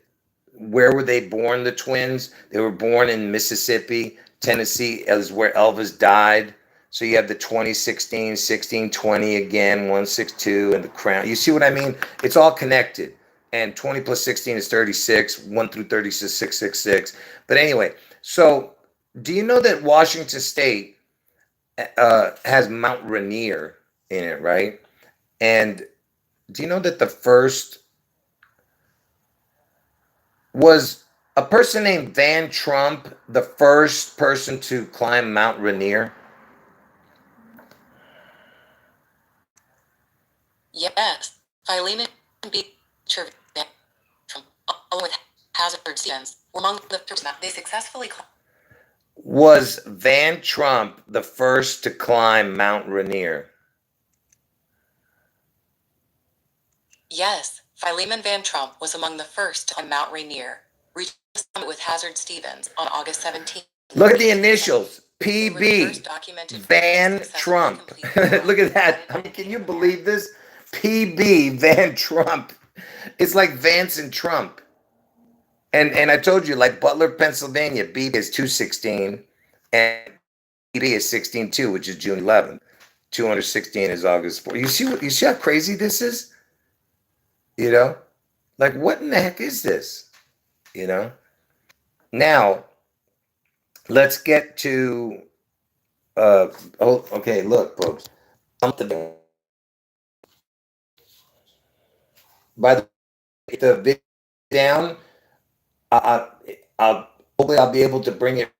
where were they born, the twins? They were born in Mississippi. Tennessee is where Elvis died. So you have the 2016, 1620 again, 162, and the crown. You see what I mean? It's all connected. And 20 plus 16 is 36. 1 through 30 is 666. But anyway, so Do you know that Washington State has Mount Rainier in it, right? And do you know that the first was a person named Van Trump, the first person to climb Mount Rainier? Yes, Philemon Beecher Van Trump, along with Hazard Stevens, were among the first. They successfully climbed. Was Van Trump the first to climb Mount Rainier? Yes, Philemon Van Trump was among the first to climb Mount Rainier, reaching the summit with Hazard Stevens on August 17th. Look at the initials. They were the first PB. documented Van successfully Trump. complete the Look at that. I mean, can you believe this? PB Van Trump. It's like Vance and Trump. And I told you, like Butler, Pennsylvania, BB is 216, and PB is 16 too, which is June 11th. 216 is August 4th. You see how crazy this is? You know? Like, what in the heck is this? You know? Now, let's get to okay, look, folks. By the video down, I, hopefully I'll be able to bring it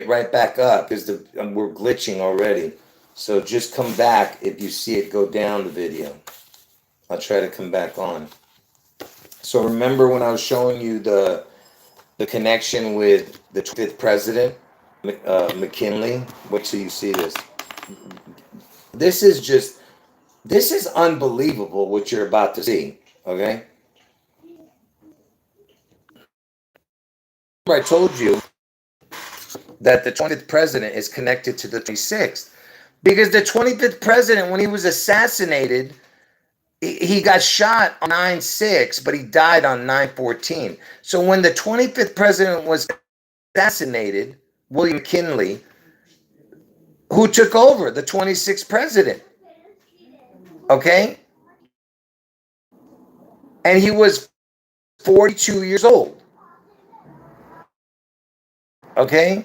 right back up because we're glitching already. So just come back if you see it go down the video. I'll try to come back on. So remember when I was showing you the connection with the 25th president, McKinley? Wait till you see this. This is unbelievable what you're about to see. Okay. I told you that the 25th president is connected to the 26th because the 25th president, when he was assassinated, he got shot on 9/6, but he died on 9/14. So when the 25th president was assassinated, William McKinley, who took over the 26th president, okay? And he was 42 years old, okay?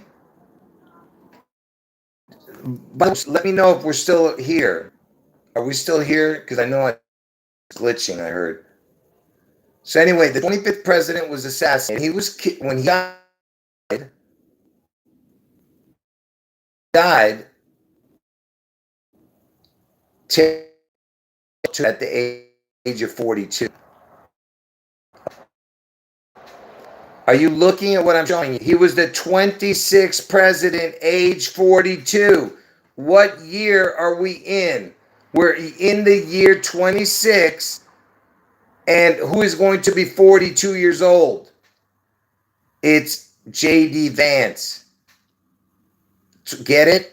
But let me know if we're still here. Are we still here? Because I know I was glitching, I heard. So anyway, the 25th president was assassinated. When he died at the age of 42. Are you looking at what I'm showing you? He was the 26th president, age 42. What year are we in? We're in the year 26, and who is going to be 42 years old? It's J.D. Vance. Get it?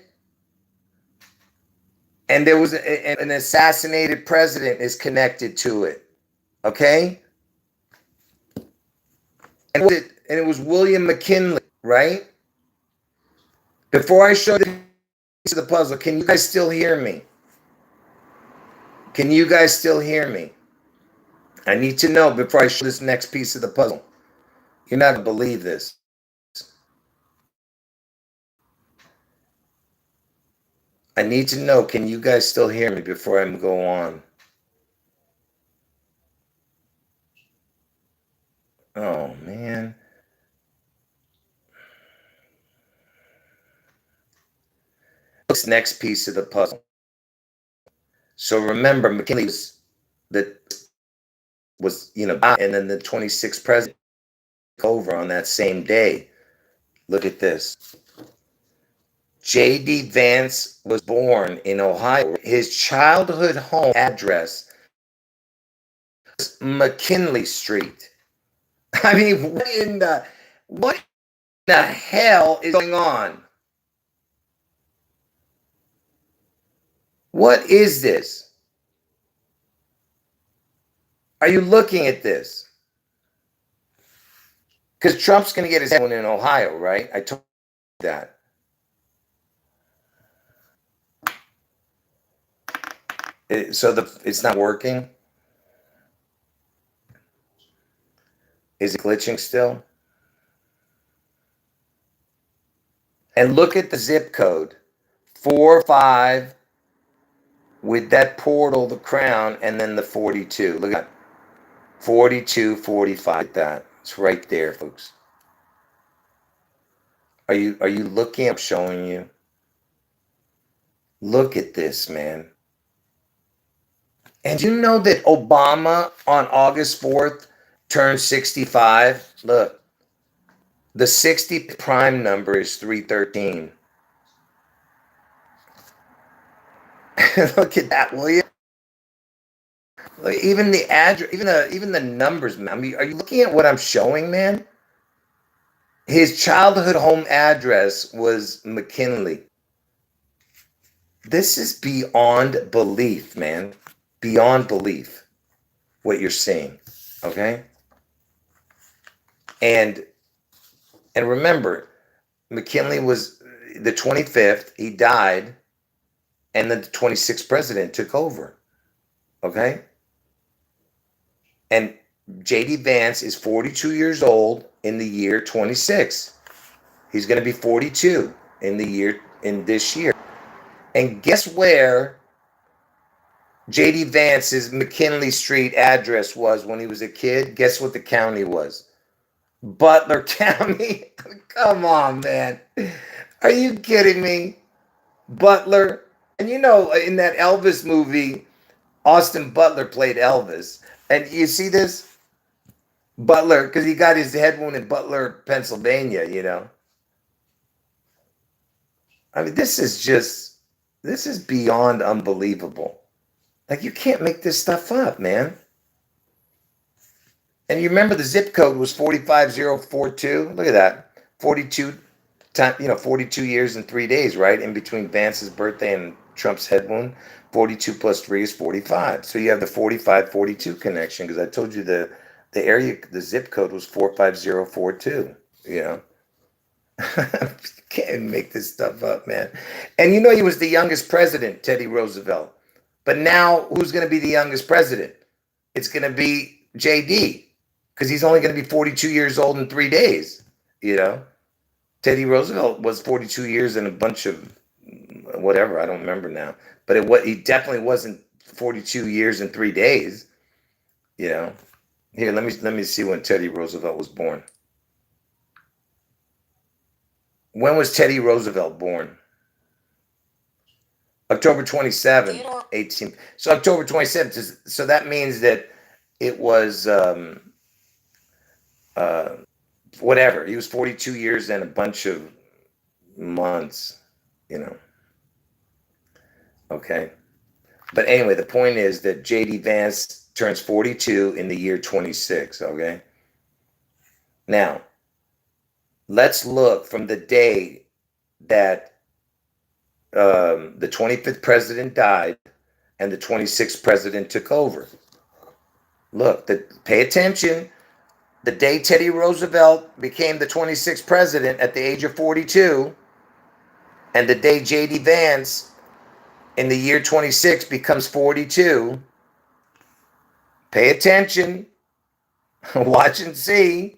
And there was an assassinated president is connected to it. Okay? And it was William McKinley, right? Before I show the piece of the puzzle, can you guys still hear me? Can you guys still hear me? I need to know before I show this next piece of the puzzle. You're not going to believe this. I need to know, can you guys still hear me before I go on? Oh, man. This next piece of the puzzle. So remember, McKinley was and then the 26th president took over on that same day. Look at this. J.D. Vance was born in Ohio. His childhood home address was McKinley Street. I mean, what in the hell is going on? What is this? Are you looking at this? Because Trump's going to get his head in Ohio, right? I told you that. So it's not working? Is it glitching still? And look at the zip code. 45 with that portal, the crown, and then the 42. Look at that. 42, 45. That. It's right there, folks. Are you looking? I'm showing you. Look at this, man. And you know that Obama on August 4th turned 65? Look, the 60 prime number is 313. Look at that, will you? Like, even the address, even the numbers, man. I mean, are you looking at what I'm showing, man? His childhood home address was McKinley. This is beyond belief, man. Beyond belief, what you're seeing. Okay? And remember, McKinley was the 25th, he died, and then the 26th president took over. Okay? And J.D. Vance is 42 years old in the year 26. He's going to be 42 in this year. And guess where J.D. Vance's McKinley Street address was when he was a kid? Guess what the county was? Butler County. Come on, man. Are you kidding me? Butler. And you know, in that Elvis movie, Austin Butler played Elvis. And you see this? Butler, because he got his head wound in Butler, Pennsylvania, you know. I mean, this is beyond unbelievable. Like, you can't make this stuff up, man. And you remember the zip code was 45042? Look at that. 42 years and 3 days, right? In between Vance's birthday and Trump's head wound. 42 plus 3 is 45. So you have the 4542 connection, because I told you the zip code was 45042, you know. Can't make this stuff up, man. And you know, he was the youngest president, Teddy Roosevelt. But now, who's going to be the youngest president? It's going to be JD, because he's only going to be 42 years old in 3 days, you know. Teddy Roosevelt was 42 years and a bunch of whatever, I don't remember now. But he definitely wasn't 42 years and 3 days, you know. Here, let me see when Teddy Roosevelt was born. When was Teddy Roosevelt born? October 27th, 18. So October 27th. So that means that it was whatever. He was 42 years and a bunch of months, you know. Okay. But anyway, the point is that J.D. Vance turns 42 in the year 26, okay? Now, let's look from the day that the 25th president died and the 26th president took over. Look, pay attention. The day Teddy Roosevelt became the 26th president at the age of 42, and the day J.D. Vance in the year 26 becomes 42. Pay attention. Watch and see.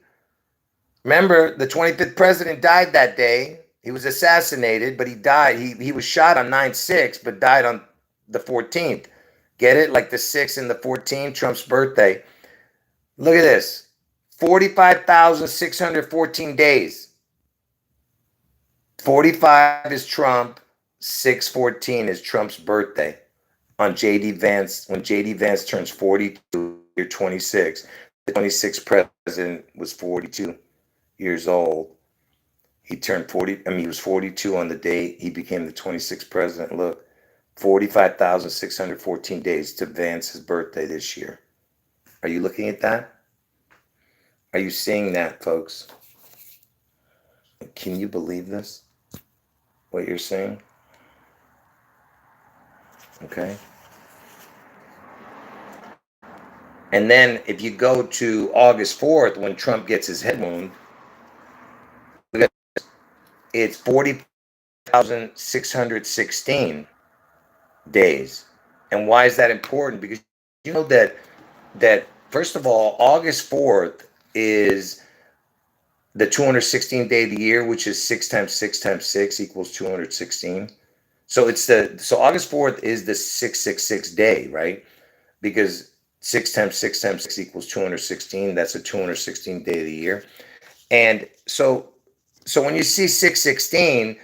Remember, the 25th president died that day. He was assassinated, but he died. He was shot on 9/6, but died on the 14th. Get it? Like the 6 and the 14th, Trump's birthday. Look at this. 45,614 days. 45 is Trump. 614 is Trump's birthday on J.D. Vance. When J.D. Vance turns 42, year 26, the 26th president was 42 years old. He turned 40. I mean, he was 42 on the day he became the 26th president. Look, 45,614 days to Vance's birthday this year. Are you looking at that? Are you seeing that, folks? Can you believe this? What you're saying? Okay. And then if you go to August 4th, when Trump gets his head wound, it's 40,616 days. And why is that important? Because you know that first of all, August 4th is the 216th day of the year, which is 6 times 6 times 6 equals 216. So so August 4th is the 666 day, right? Because 6 times 6 times 6 equals 216. That's the 216th day of the year. And so when you see 616,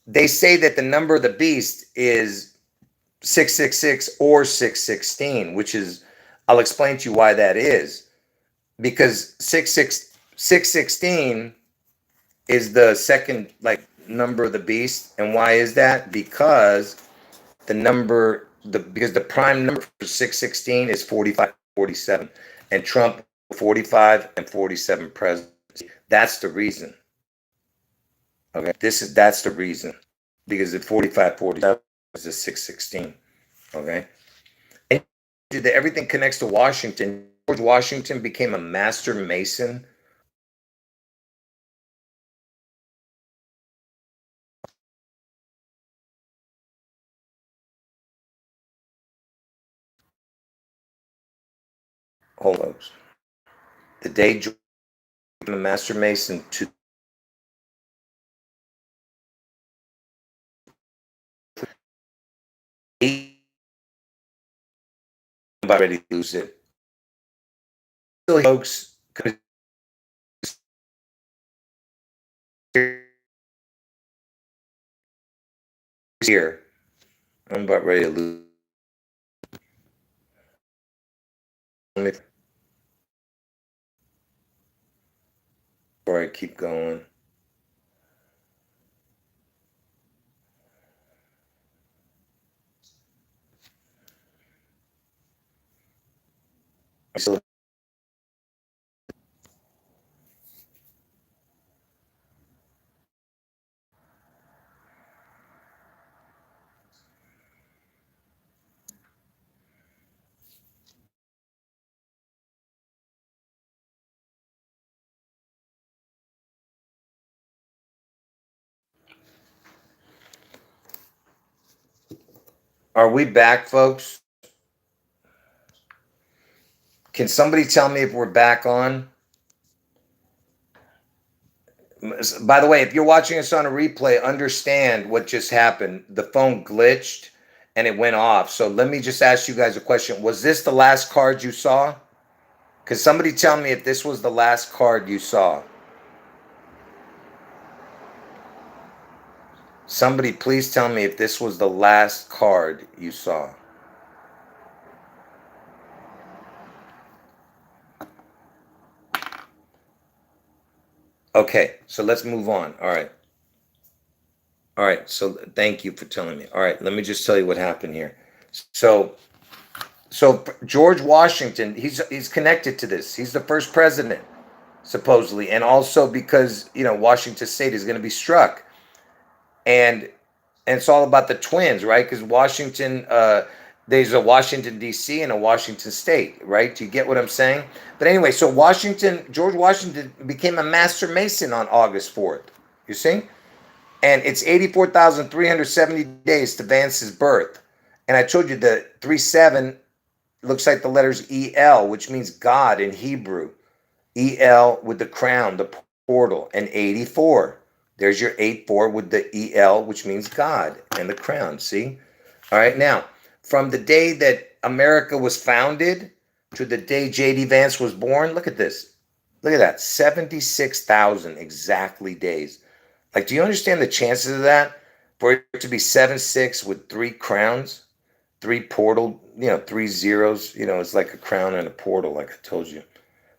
they say that the number of the beast is 666 or 616, which is, I'll explain to you why that is. Because 616 is the second number of the beast. And why is that? Because because the prime number for 616 is 45, 47, and Trump 45 and 47 presidents. That's the reason. Okay, that's the reason, because at 45, 47 is a 616. Okay, and everything connects to Washington. George Washington became a master mason. Hold on. The day George became a master mason to I'm about ready to lose it. Still, folks, here. I'm about ready to lose. Before I keep going. Are we back, folks? Can somebody tell me if we're back on? By the way, if you're watching us on a replay, understand what just happened. The phone glitched and it went off. So let me just ask you guys a question. Was this the last card you saw? Could somebody tell me if this was the last card you saw? Somebody please tell me if this was the last card you saw. Okay, so let's move on. All right. All right, so thank you for telling me. All right, let me just tell you what happened here. So George Washington, he's connected to this. He's the first president, supposedly, and also because Washington State is going to be struck, and it's all about the twins, right? Because Washington, there's a Washington D.C. and a Washington State, right? Do you get what I'm saying? But anyway, so George Washington became a master mason on August 4th. You see? And it's 84,370 days to Vance's birth. And I told you the 37 looks like the letters EL, which means God in Hebrew. EL with the crown, the portal, and 84. There's your 84 with the EL, which means God and the crown. See? All right. Now, from the day that America was founded to the day J.D. Vance was born, look at this. Look at that. 76,000 exactly days. Like, do you understand the chances of that? For it to be 7-6 with 3 crowns, 3 portal, 3 zeros, it's like a crown and a portal, like I told you.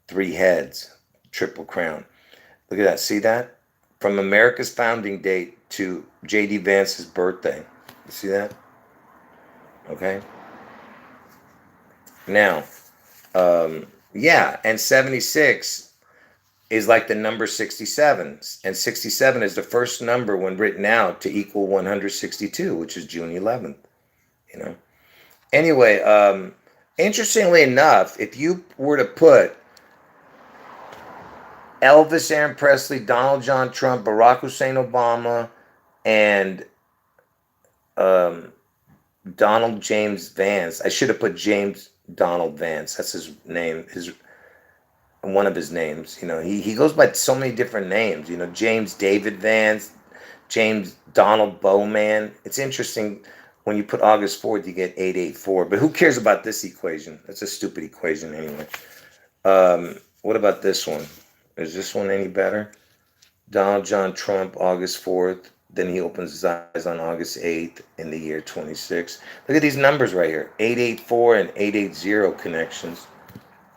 3 heads, triple crown. Look at that. See that? From America's founding date to J.D. Vance's birthday. You see that? Okay. Now, yeah, and 76 is like the number 67, and 67 is the first number when written out to equal 162, which is June 11th. Anyway, interestingly enough, if you were to put Elvis Aaron Presley, Donald John Trump, Barack Hussein Obama, and Donald James Vance, I should have put James Donald Vance. That's his name. one of his names. You know, he goes by so many different names. You know, James David Vance, James Donald Bowman. It's interesting when you put August 4th, you get 884. But who cares about this equation? That's a stupid equation anyway. What about this one? Is this one any better? Donald John Trump, August 4th. Then he opens his eyes on August 8th in the year 26. Look at these numbers right here. 884 and 880 connections.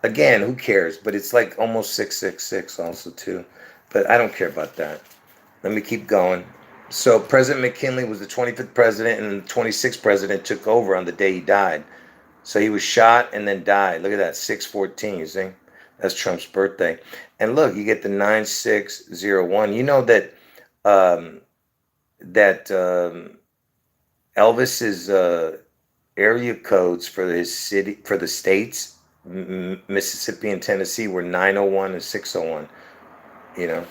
Again, who cares? But it's like almost 666 also too. But I don't care about that. Let me keep going. So President McKinley was the 25th president, and the 26th president took over on the day he died. So he was shot and then died. Look at that, 6/14, you see? That's Trump's birthday. And look, you get the 9601. You know that Elvis's area codes for his city, for the states, Mississippi and Tennessee, were 901 and 601, you know?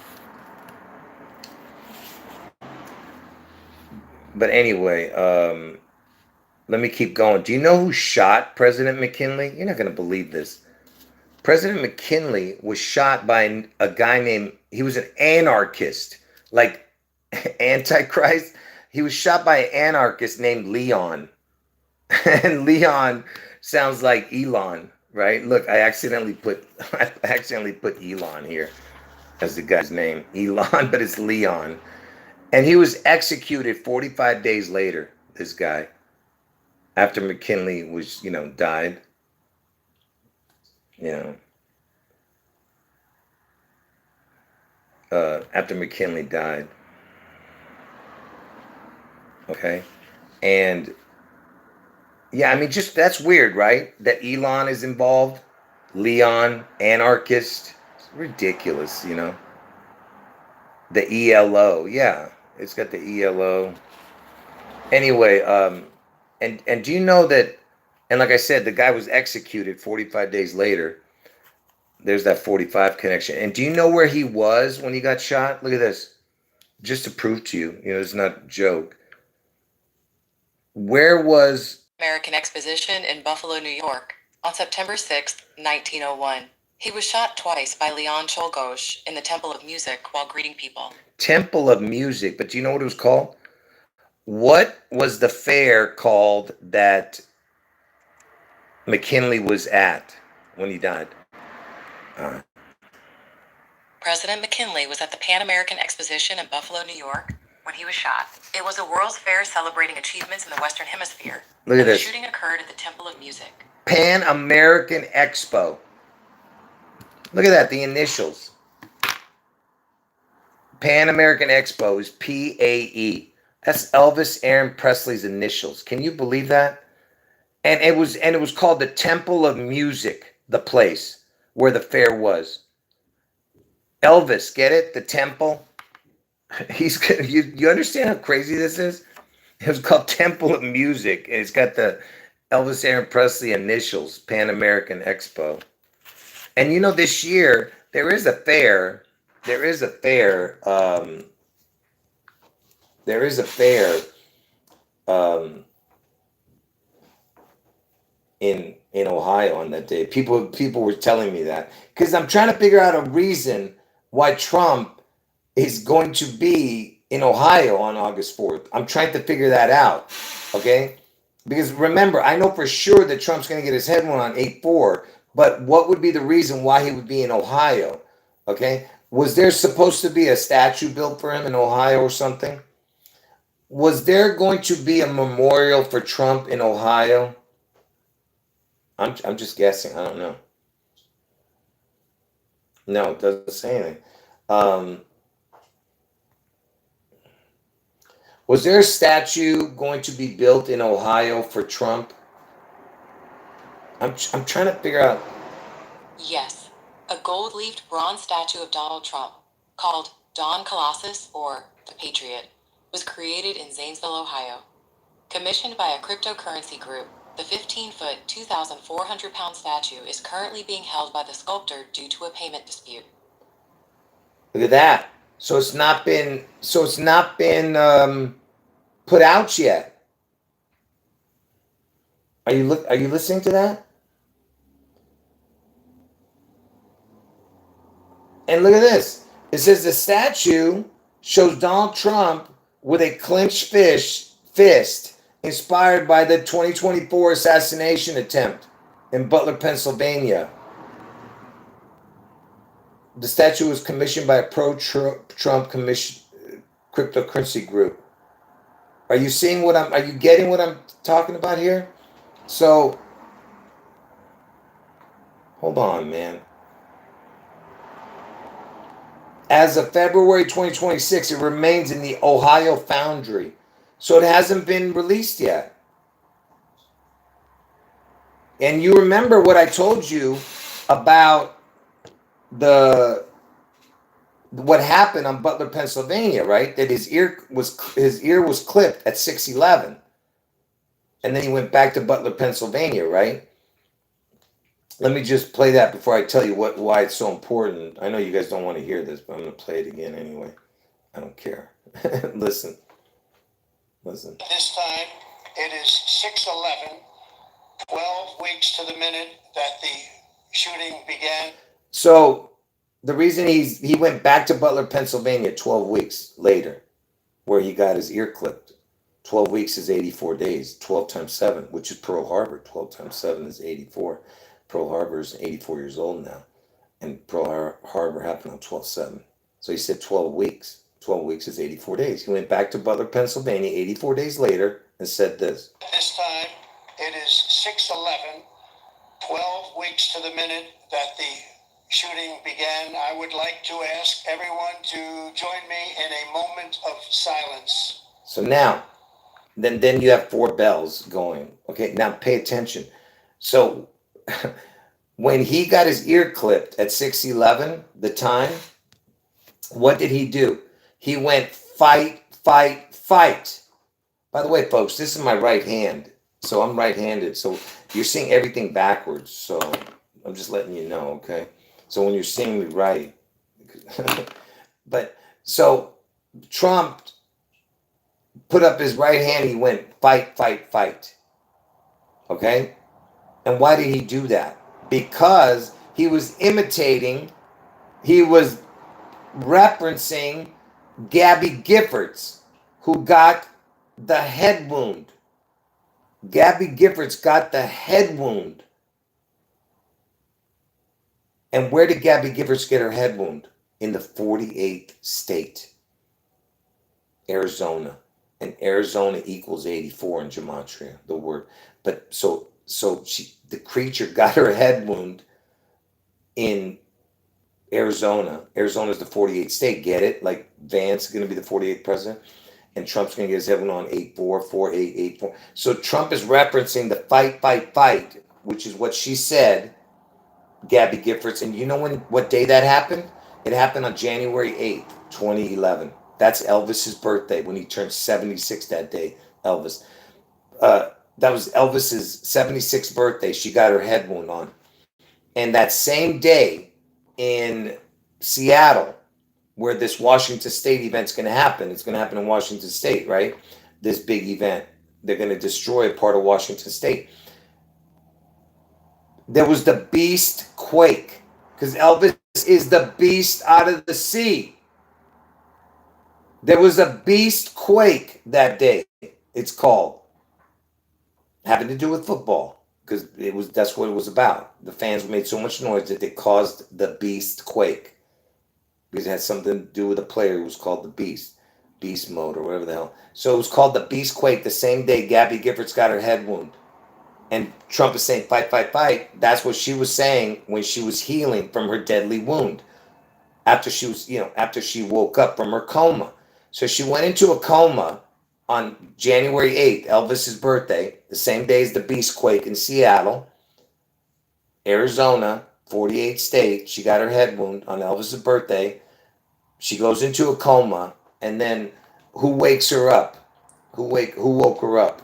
But anyway, let me keep going. Do you know who shot President McKinley? You're not going to believe this. President McKinley was shot by a guy named, he was an anarchist, like Antichrist. He was shot by an anarchist named Leon. And Leon sounds like Elon, right? Look, I accidentally put Elon here as the guy's name. Elon, but it's Leon. And he was executed 45 days later, this guy, after McKinley was, died. After McKinley died. Okay. And yeah, I mean, just that's weird, right? That Elon is involved. Leon, anarchist. It's ridiculous, The ELO, yeah. It's got the ELO. Anyway, and do you know that, and like I said, the guy was executed 45 days later. There's that 45 connection. And do you know where he was when he got shot? Look at this. Just to prove to you, it's not a joke. Where was American Exposition in Buffalo, New York, on September 6, 1901. He was shot twice by Leon Czolgosz in the Temple of Music while greeting people. Temple of Music, but do you know what it was called? What was the fair called that McKinley was at when he died? President McKinley was at the Pan American Exposition in Buffalo, New York, when he was shot. It was a World's Fair celebrating achievements in the Western Hemisphere. Look at this. The shooting occurred at the Temple of Music. Pan American Expo. Look at that, the initials. Pan American Expo is PAE. That's Elvis Aaron Presley's initials. Can you believe that? And it was called the Temple of Music, the place where the fair was. Elvis, get it? The temple. You understand how crazy this is? It was called Temple of Music, and it's got the Elvis Aaron Presley initials, Pan American Expo. And this year there is a fair. In Ohio on that day. People were telling me that because I'm trying to figure out a reason why Trump is going to be in Ohio on August 4th. I'm trying to figure that out. Okay? Because remember, I know for sure that Trump's going to get his head won on 8/4, but what would be the reason why he would be in Ohio? Okay? Was there supposed to be a statue built for him in Ohio or something? Was there going to be a memorial for Trump in Ohio? I'm just guessing. I don't know. No, it doesn't say anything. Was there a statue going to be built in Ohio for Trump? I'm trying to figure out. Yes, a gold-leafed bronze statue of Donald Trump, called Don Colossus, or the Patriot, was created in Zanesville, Ohio. Commissioned by a cryptocurrency group, the 15-foot, 2,400-pound statue is currently being held by the sculptor due to a payment dispute. Look at that. So it's not been put out yet. Are you listening to that? And look at this. It says the statue shows Donald Trump with a clenched fist inspired by the 2024 assassination attempt in Butler, Pennsylvania. The statue was commissioned by a pro-Trump cryptocurrency group. Are you getting what I'm talking about here? So, hold on, man. As of February 2026, it remains in the Ohio Foundry. So it hasn't been released yet. And you remember what I told you about what happened on Butler, Pennsylvania, right? That his ear was clipped at 611. And then he went back to Butler, Pennsylvania, right? Let me just play that before I tell you why it's so important. I know you guys don't want to hear this, but I'm going to play it again anyway. I don't care. Listen. This time, it is 6/11, 12 weeks to the minute that the shooting began. So the reason he went back to Butler, Pennsylvania 12 weeks later, where he got his ear clipped. 12 weeks is 84 days. 12 times 7, which is Pearl Harbor. 12 times 7 is 84. Pearl Harbor is 84 years old now. And Pearl Harbor happened on 12/7. So he said 12 weeks. 12 weeks is 84 days. He went back to Butler, Pennsylvania 84 days later and said this. This time, it is 6/11, 12 weeks to the minute that the shooting began. I would like to ask everyone to join me in a moment of silence. So now, then you have 4 bells going. Okay, now pay attention. So when he got his ear clipped at 6:11, the time, what did he do? He went fight, fight, fight. By the way, folks, this is my right hand. So I'm right-handed. So you're seeing everything backwards. So I'm just letting you know, okay? So when you're seeing me right. But so Trump put up his right hand. He went fight, fight, fight. Okay? And why did he do that? Because he was referencing Gabby Giffords, who got the head wound. Gabby Giffords got the head wound. And where did Gabby Giffords get her head wound? In the 48th state, Arizona. And Arizona equals 84 in gematria, the word. But so the creature got her head wound in Arizona. Arizona's the 48th state. Get it? Like Vance is going to be the 48th president, and Trump's going to get his head wound on 8-4, 4-8, 8-4. So Trump is referencing the fight, fight, fight, which is what she said, Gabby Giffords. And you know what day that happened? It happened on January 8th, 2011. That's Elvis's birthday, when he turned 76 that day, Elvis. That was Elvis's 76th birthday. She got her head wound on. And that same day in Seattle, where this Washington State event's going to happen, it's going to happen in Washington State, right? This big event. They're going to destroy a part of Washington State. There was the beast quake, because Elvis is the beast out of the sea. There was a beast quake that day, it's called. Having to do with football, because that's what it was about. The fans made so much noise that they caused the beast quake, because it had something to do with a player who was called the beast mode or whatever the hell. So it was called the beast quake the same day Gabby Giffords got her head wound. And Trump is saying fight, fight, fight. That's what she was saying when she was healing from her deadly wound, after she woke up from her coma. So she went into a coma on January 8th, Elvis's birthday, the same day as the beast quake in Seattle, Arizona, 48th state. She got her head wound on Elvis's birthday. She goes into a coma, and then who wakes her up? Who woke her up?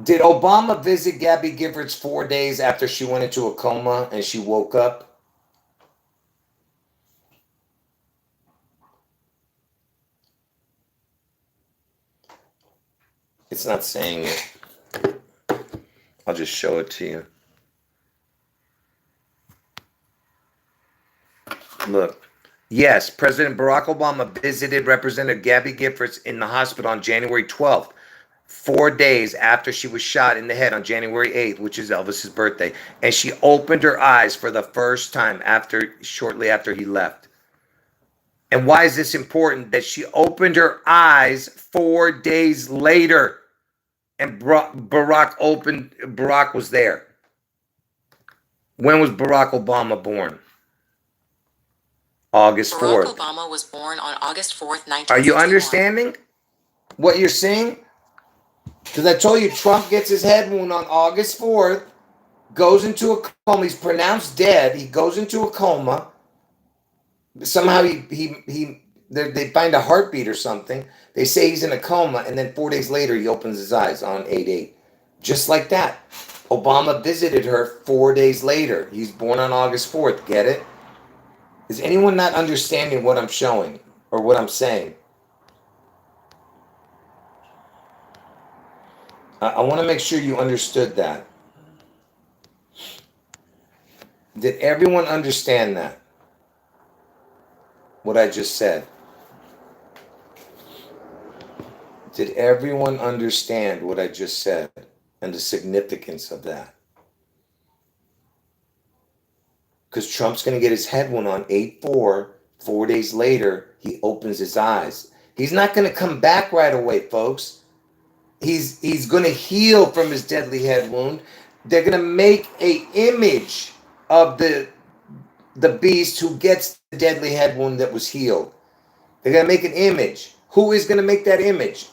Did Obama visit Gabby Giffords 4 days after she went into a coma and she woke up? It's not saying it. I'll just show it to you. Look. Yes, President Barack Obama visited Representative Gabby Giffords in the hospital on January 12th, 4 days after she was shot in the head on January 8th, which is Elvis's birthday. And she opened her eyes for the first time shortly after he left. And why is this important? That she opened her eyes 4 days later, and Barack was there. When was Barack Obama born? August 4th. Barack Obama was born on August 4th, 1961. Are you understanding what you're seeing? Because I told you Trump gets his head wound on August 4th, goes into a coma. He's pronounced dead. He goes into a coma. Somehow they find a heartbeat or something. They say he's in a coma, and then 4 days later he opens his eyes on 8/8. Just like that. Obama visited her 4 days later. He's born on August 4th. Get it? Is anyone not understanding what I'm showing or what I'm saying? I want to make sure you understood that. Did everyone understand that? What I just said? Did everyone understand what I just said and the significance of that? Because Trump's going to get his head wound on 8/4. 4 days later, he opens his eyes. He's not going to come back right away, folks. He's going to heal from his deadly head wound. They're going to make an image of the beast who gets the deadly head wound that was healed. They're going to make an image. Who is going to make that image?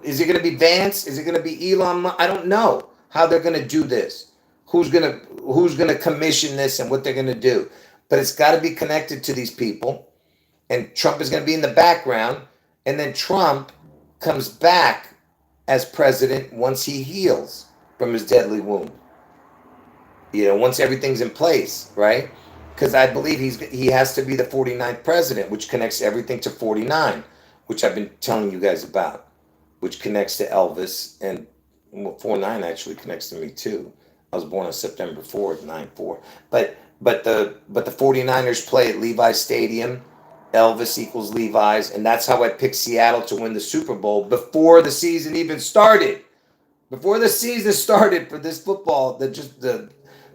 Is it going to be Vance? Is it going to be Elon Musk? I don't know how they're going to do this. Who's going to commission this and what they're going to do? But it's got to be connected to these people. And Trump is going to be in the background. And then Trump comes back as president once he heals from his deadly wound. Once everything's in place, right? Because I believe he has to be the 49th president, which connects everything to 49, which I've been telling you guys about, which connects to Elvis, and 49 actually connects to me too. I was born on September 4th, 9/4. But the 49ers play at Levi's Stadium. Elvis equals Levi's, and that's how I picked Seattle to win the Super Bowl before the season even started. Before the season started for this football, the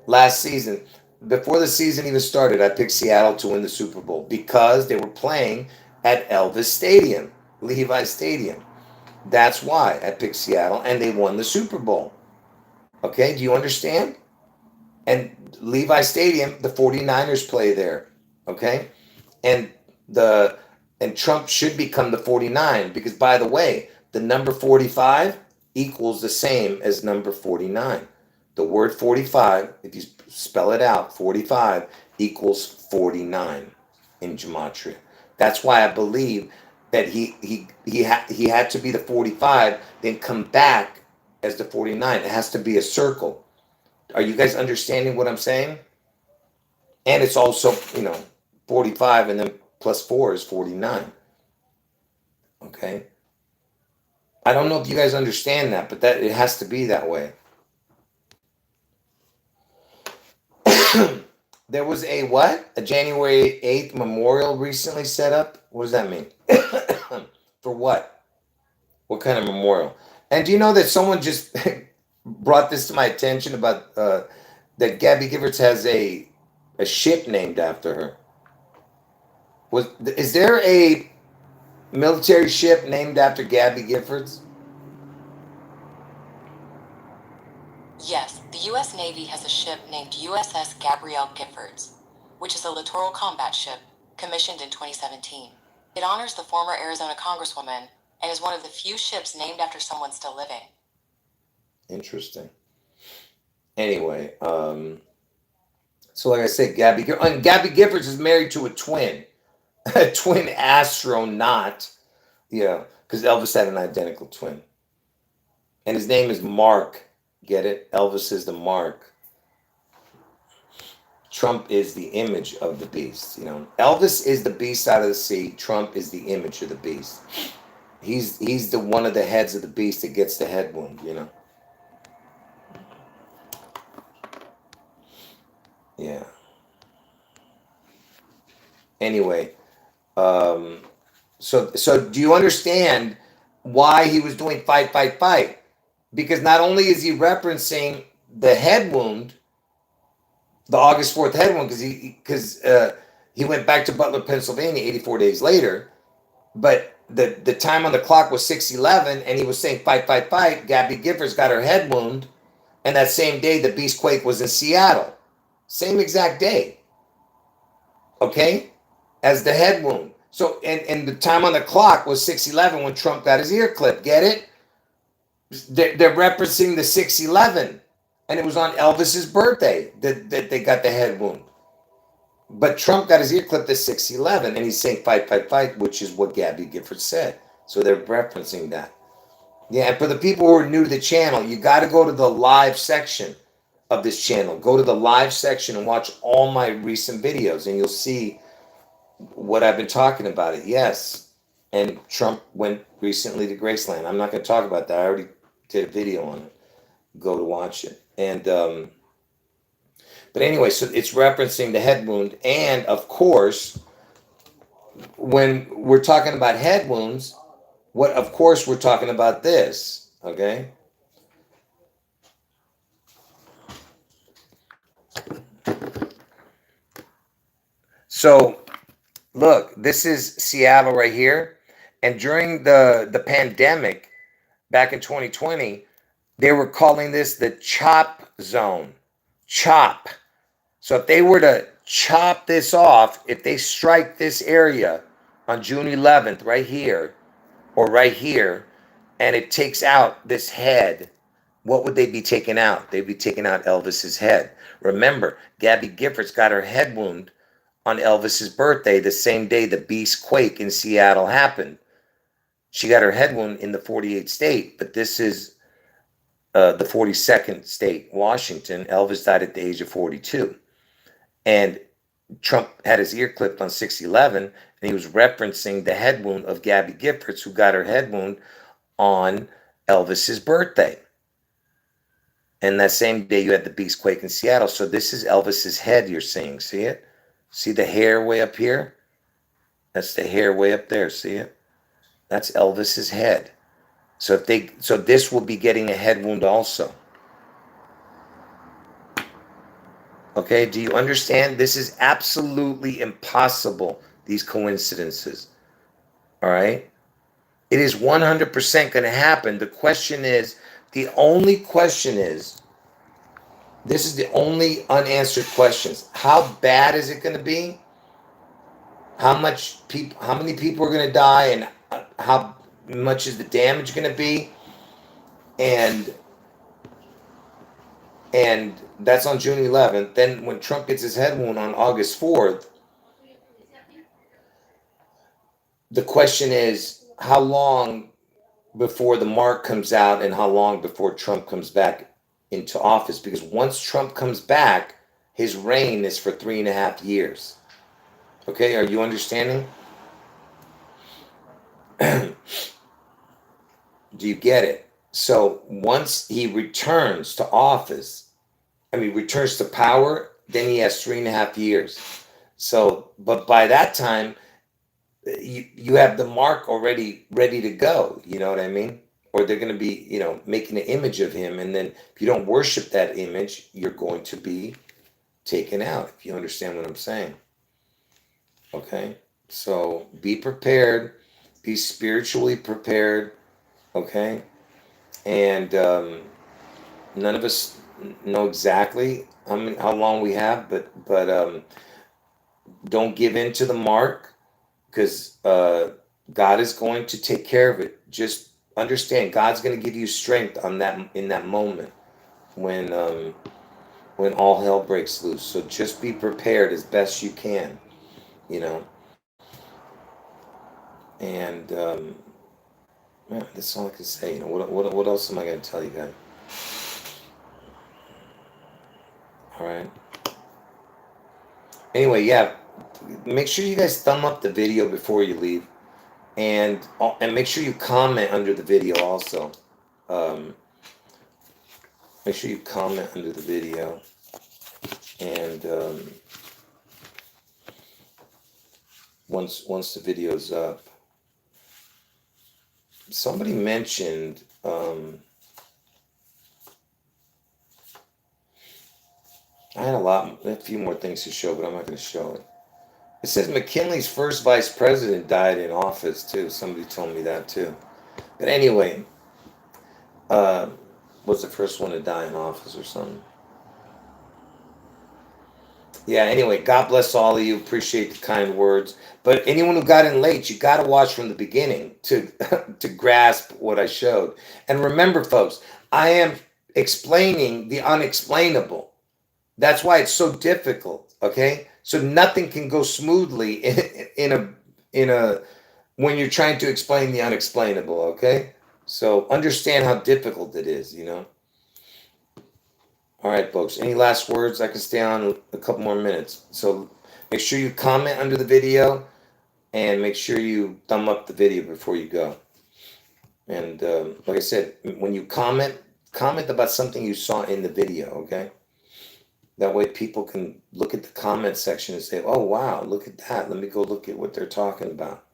last season, before the season even started, I picked Seattle to win the Super Bowl because they were playing at Elvis Stadium, Levi's Stadium. That's why I picked Seattle, and they won the Super Bowl. Okay, do you understand? And Levi Stadium, the 49ers play there. Okay? And Trump should become the 49 because, by the way, the number 45 equals the same as number 49. The word 45, if you spell it out, 45 equals 49 in gematria. That's why I believe that he had to be the 45, then come back as the 49. It has to be a circle. Are you guys understanding what I'm saying? And it's also, 45 and then plus 4 is 49. Okay? I don't know if you guys understand that, but that it has to be that way. There was a what? A January 8th memorial recently set up? What does that mean? For what? What kind of memorial? And do you know that someone just brought this to my attention about that Gabby Giffords has a ship named after her? Is there a military ship named after Gabby Giffords? Yes, the U.S. Navy has a ship named USS Gabrielle Giffords, which is a littoral combat ship commissioned in 2017. It honors the former Arizona Congresswoman and is one of the few ships named after someone still living. Interesting. Anyway, so like I said, Gabby Giffords is married to a twin astronaut. Yeah, because Elvis had an identical twin. And his name is Mark. Get it? Elvis is the mark. Trump is the image of the beast. Elvis is the beast out of the sea. Trump is the image of the beast. He's the one of the heads of the beast that gets the head wound. Yeah. Anyway, so do you understand why he was doing fight, fight, fight? Because not only is he referencing the head wound, the August 4th head wound, because he went back to Butler, Pennsylvania 84 days later, but the time on the clock was 6:11, and he was saying fight, fight, fight. Gabby Giffords got her head wound, and that same day the Beast Quake was in Seattle, same exact day. Okay, as the head wound. So and the time on the clock was 6:11 when Trump got his ear clipped. Get it? They're referencing the 6:11, and it was on Elvis's birthday that they got the head wound. But Trump got his ear clipped at 6:11, and he's saying fight, fight, fight, which is what Gabby Gifford said. So they're referencing that. Yeah, and for the people who are new to the channel, you got to go to the live section of this channel. Go to the live section and watch all my recent videos, and you'll see what I've been talking about. It. Yes, and Trump went recently to Graceland. I'm not going to talk about that. I already did a video on it. Go to watch it. And but anyway, so it's referencing the head wound, and of course, when we're talking about head wounds, what of course we're talking about this, okay? So look, this is Seattle right here, and during the pandemic back in 2020, they were calling this the chop zone. Chop. So if they were to chop this off, if they strike this area on June 11th right here or right here, and it takes out this head, what would they be taking out? They'd be taking out Elvis's head. Remember, Gabby Giffords got her head wound on Elvis's birthday, the same day the Beast Quake in Seattle happened. She got her head wound in the 48th state, but this is the 42nd state, Washington. Elvis died at the age of 42. And Trump had his ear clipped on 6/11, and he was referencing the head wound of Gabby Giffords, who got her head wound on Elvis's birthday. And that same day, you had the Beast Quake in Seattle. So this is Elvis's head you're seeing. See it? See the hair way up here? That's the hair way up there. See it? That's Elvis's head. So this will be getting a head wound also. Okay, do you understand? This is absolutely impossible, these coincidences. All right? It is 100% going to happen. The only question is, this is the only unanswered questions. How bad is it going to be? How many people are going to die, and how much is the damage going to be? And that's on June 11th. Then when Trump gets his head wound on August 4th, the question is how long before the mark comes out and how long before Trump comes back into office? Because once Trump comes back, his reign is for 3.5 years. Okay, are you understanding? Do you get it? So once he returns to office, returns to power, then he has 3.5 years. So, but by that time, you have the mark already ready to go. You know what I mean? Or they're going to be, making an image of him. And then if you don't worship that image, you're going to be taken out, if you understand what I'm saying. Okay? So be prepared. Be spiritually prepared. Okay? And none of us know exactly how long we have, but don't give in to the mark, because God is going to take care of it. Just understand, God's going to give you strength on that in that moment when all hell breaks loose. So just be prepared as best you can, And yeah, that's all I can say. What else am I going to tell you guys? All right. Anyway, yeah. Make sure you guys thumb up the video before you leave, and make sure you comment under the video also. Make sure you comment under the video. And once the video's up, somebody mentioned I had a few more things to show, but I'm not going to show it. It says McKinley's first vice president died in office too. Somebody told me that too. But anyway, was the first one to die in office or something. Yeah, anyway, God bless all of you. Appreciate the kind words. But anyone who got in late, you got to watch from the beginning to to grasp what I showed. And remember, folks, I am explaining the unexplainable. That's why it's so difficult, okay? So nothing can go smoothly in a when you're trying to explain the unexplainable, okay? So understand how difficult it is, you know? All right, folks. Any last words? I can stay on a couple more minutes. So make sure you comment under the video and make sure you thumb up the video before you go. And like I said, when you comment about something you saw in the video, okay? That way people can look at the comment section and say, oh, wow, look at that. Let me go look at what they're talking about.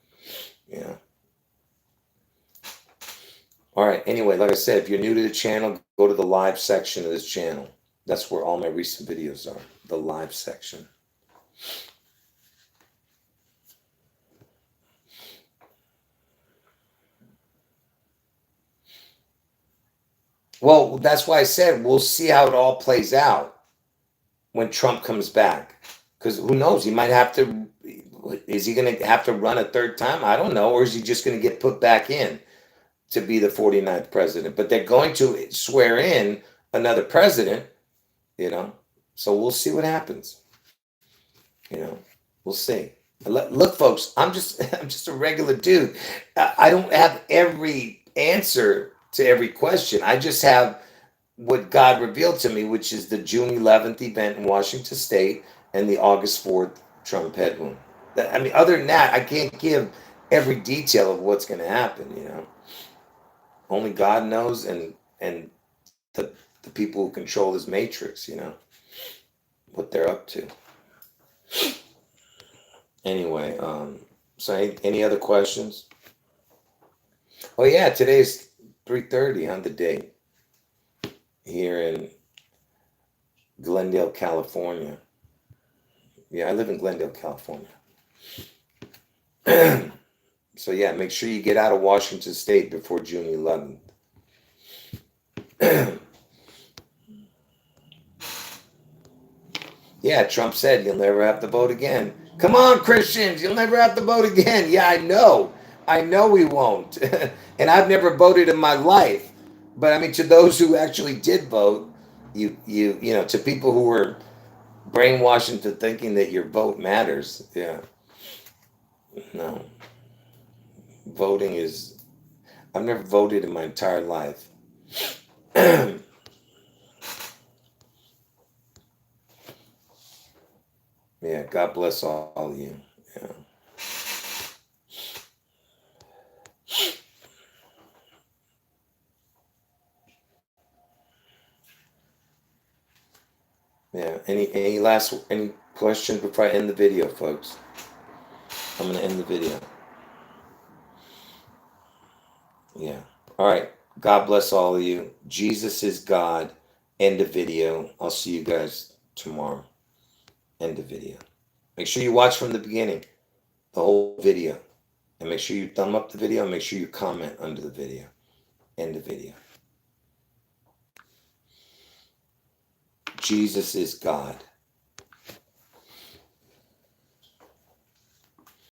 Yeah. All right. Anyway, like I said, if you're new to the channel, go to the live section of this channel. That's where all my recent videos are, the live section. Well, that's why I said we'll see how it all plays out when Trump comes back. Because who knows? He might have to, is he going to have to run a third time? I don't know. Or is he just going to get put back in to be the 49th president? But they're going to swear in another president, you know. So we'll see what happens. You know, we'll see. Look, folks, I'm just a regular dude. I don't have every answer to every question. I just have what God revealed to me, which is the June 11th event in Washington State and the August 4th Trump head wound. I mean, other than that, I can't give every detail of what's going to happen, you know. Only God knows, and the people who control this matrix, you know, what they're up to. Anyway, so any other questions? Oh yeah, today's 3:30 on the date here in Glendale, California. Yeah, I live in Glendale, California. So yeah, make sure you get out of Washington State before June 11th. Yeah, Trump said you'll never have to vote again. Come on, Christians, you'll never have to vote again. Yeah, I know we won't. And I've never voted in my life. But I mean, to those who actually did vote, you know, to people who were brainwashed into thinking that your vote matters. Yeah. No. Voting is, I've never voted in my entire life. Yeah, God bless all of you. Yeah. Yeah. Any questions before I end the video, folks? I'm gonna end the video. Yeah. All right. God bless all of you. Jesus is God. End the video. I'll see you guys tomorrow. End the video. Make sure you watch from the beginning, the whole video. And make sure you thumb up the video and make sure you comment under the video. End the video. Jesus is God.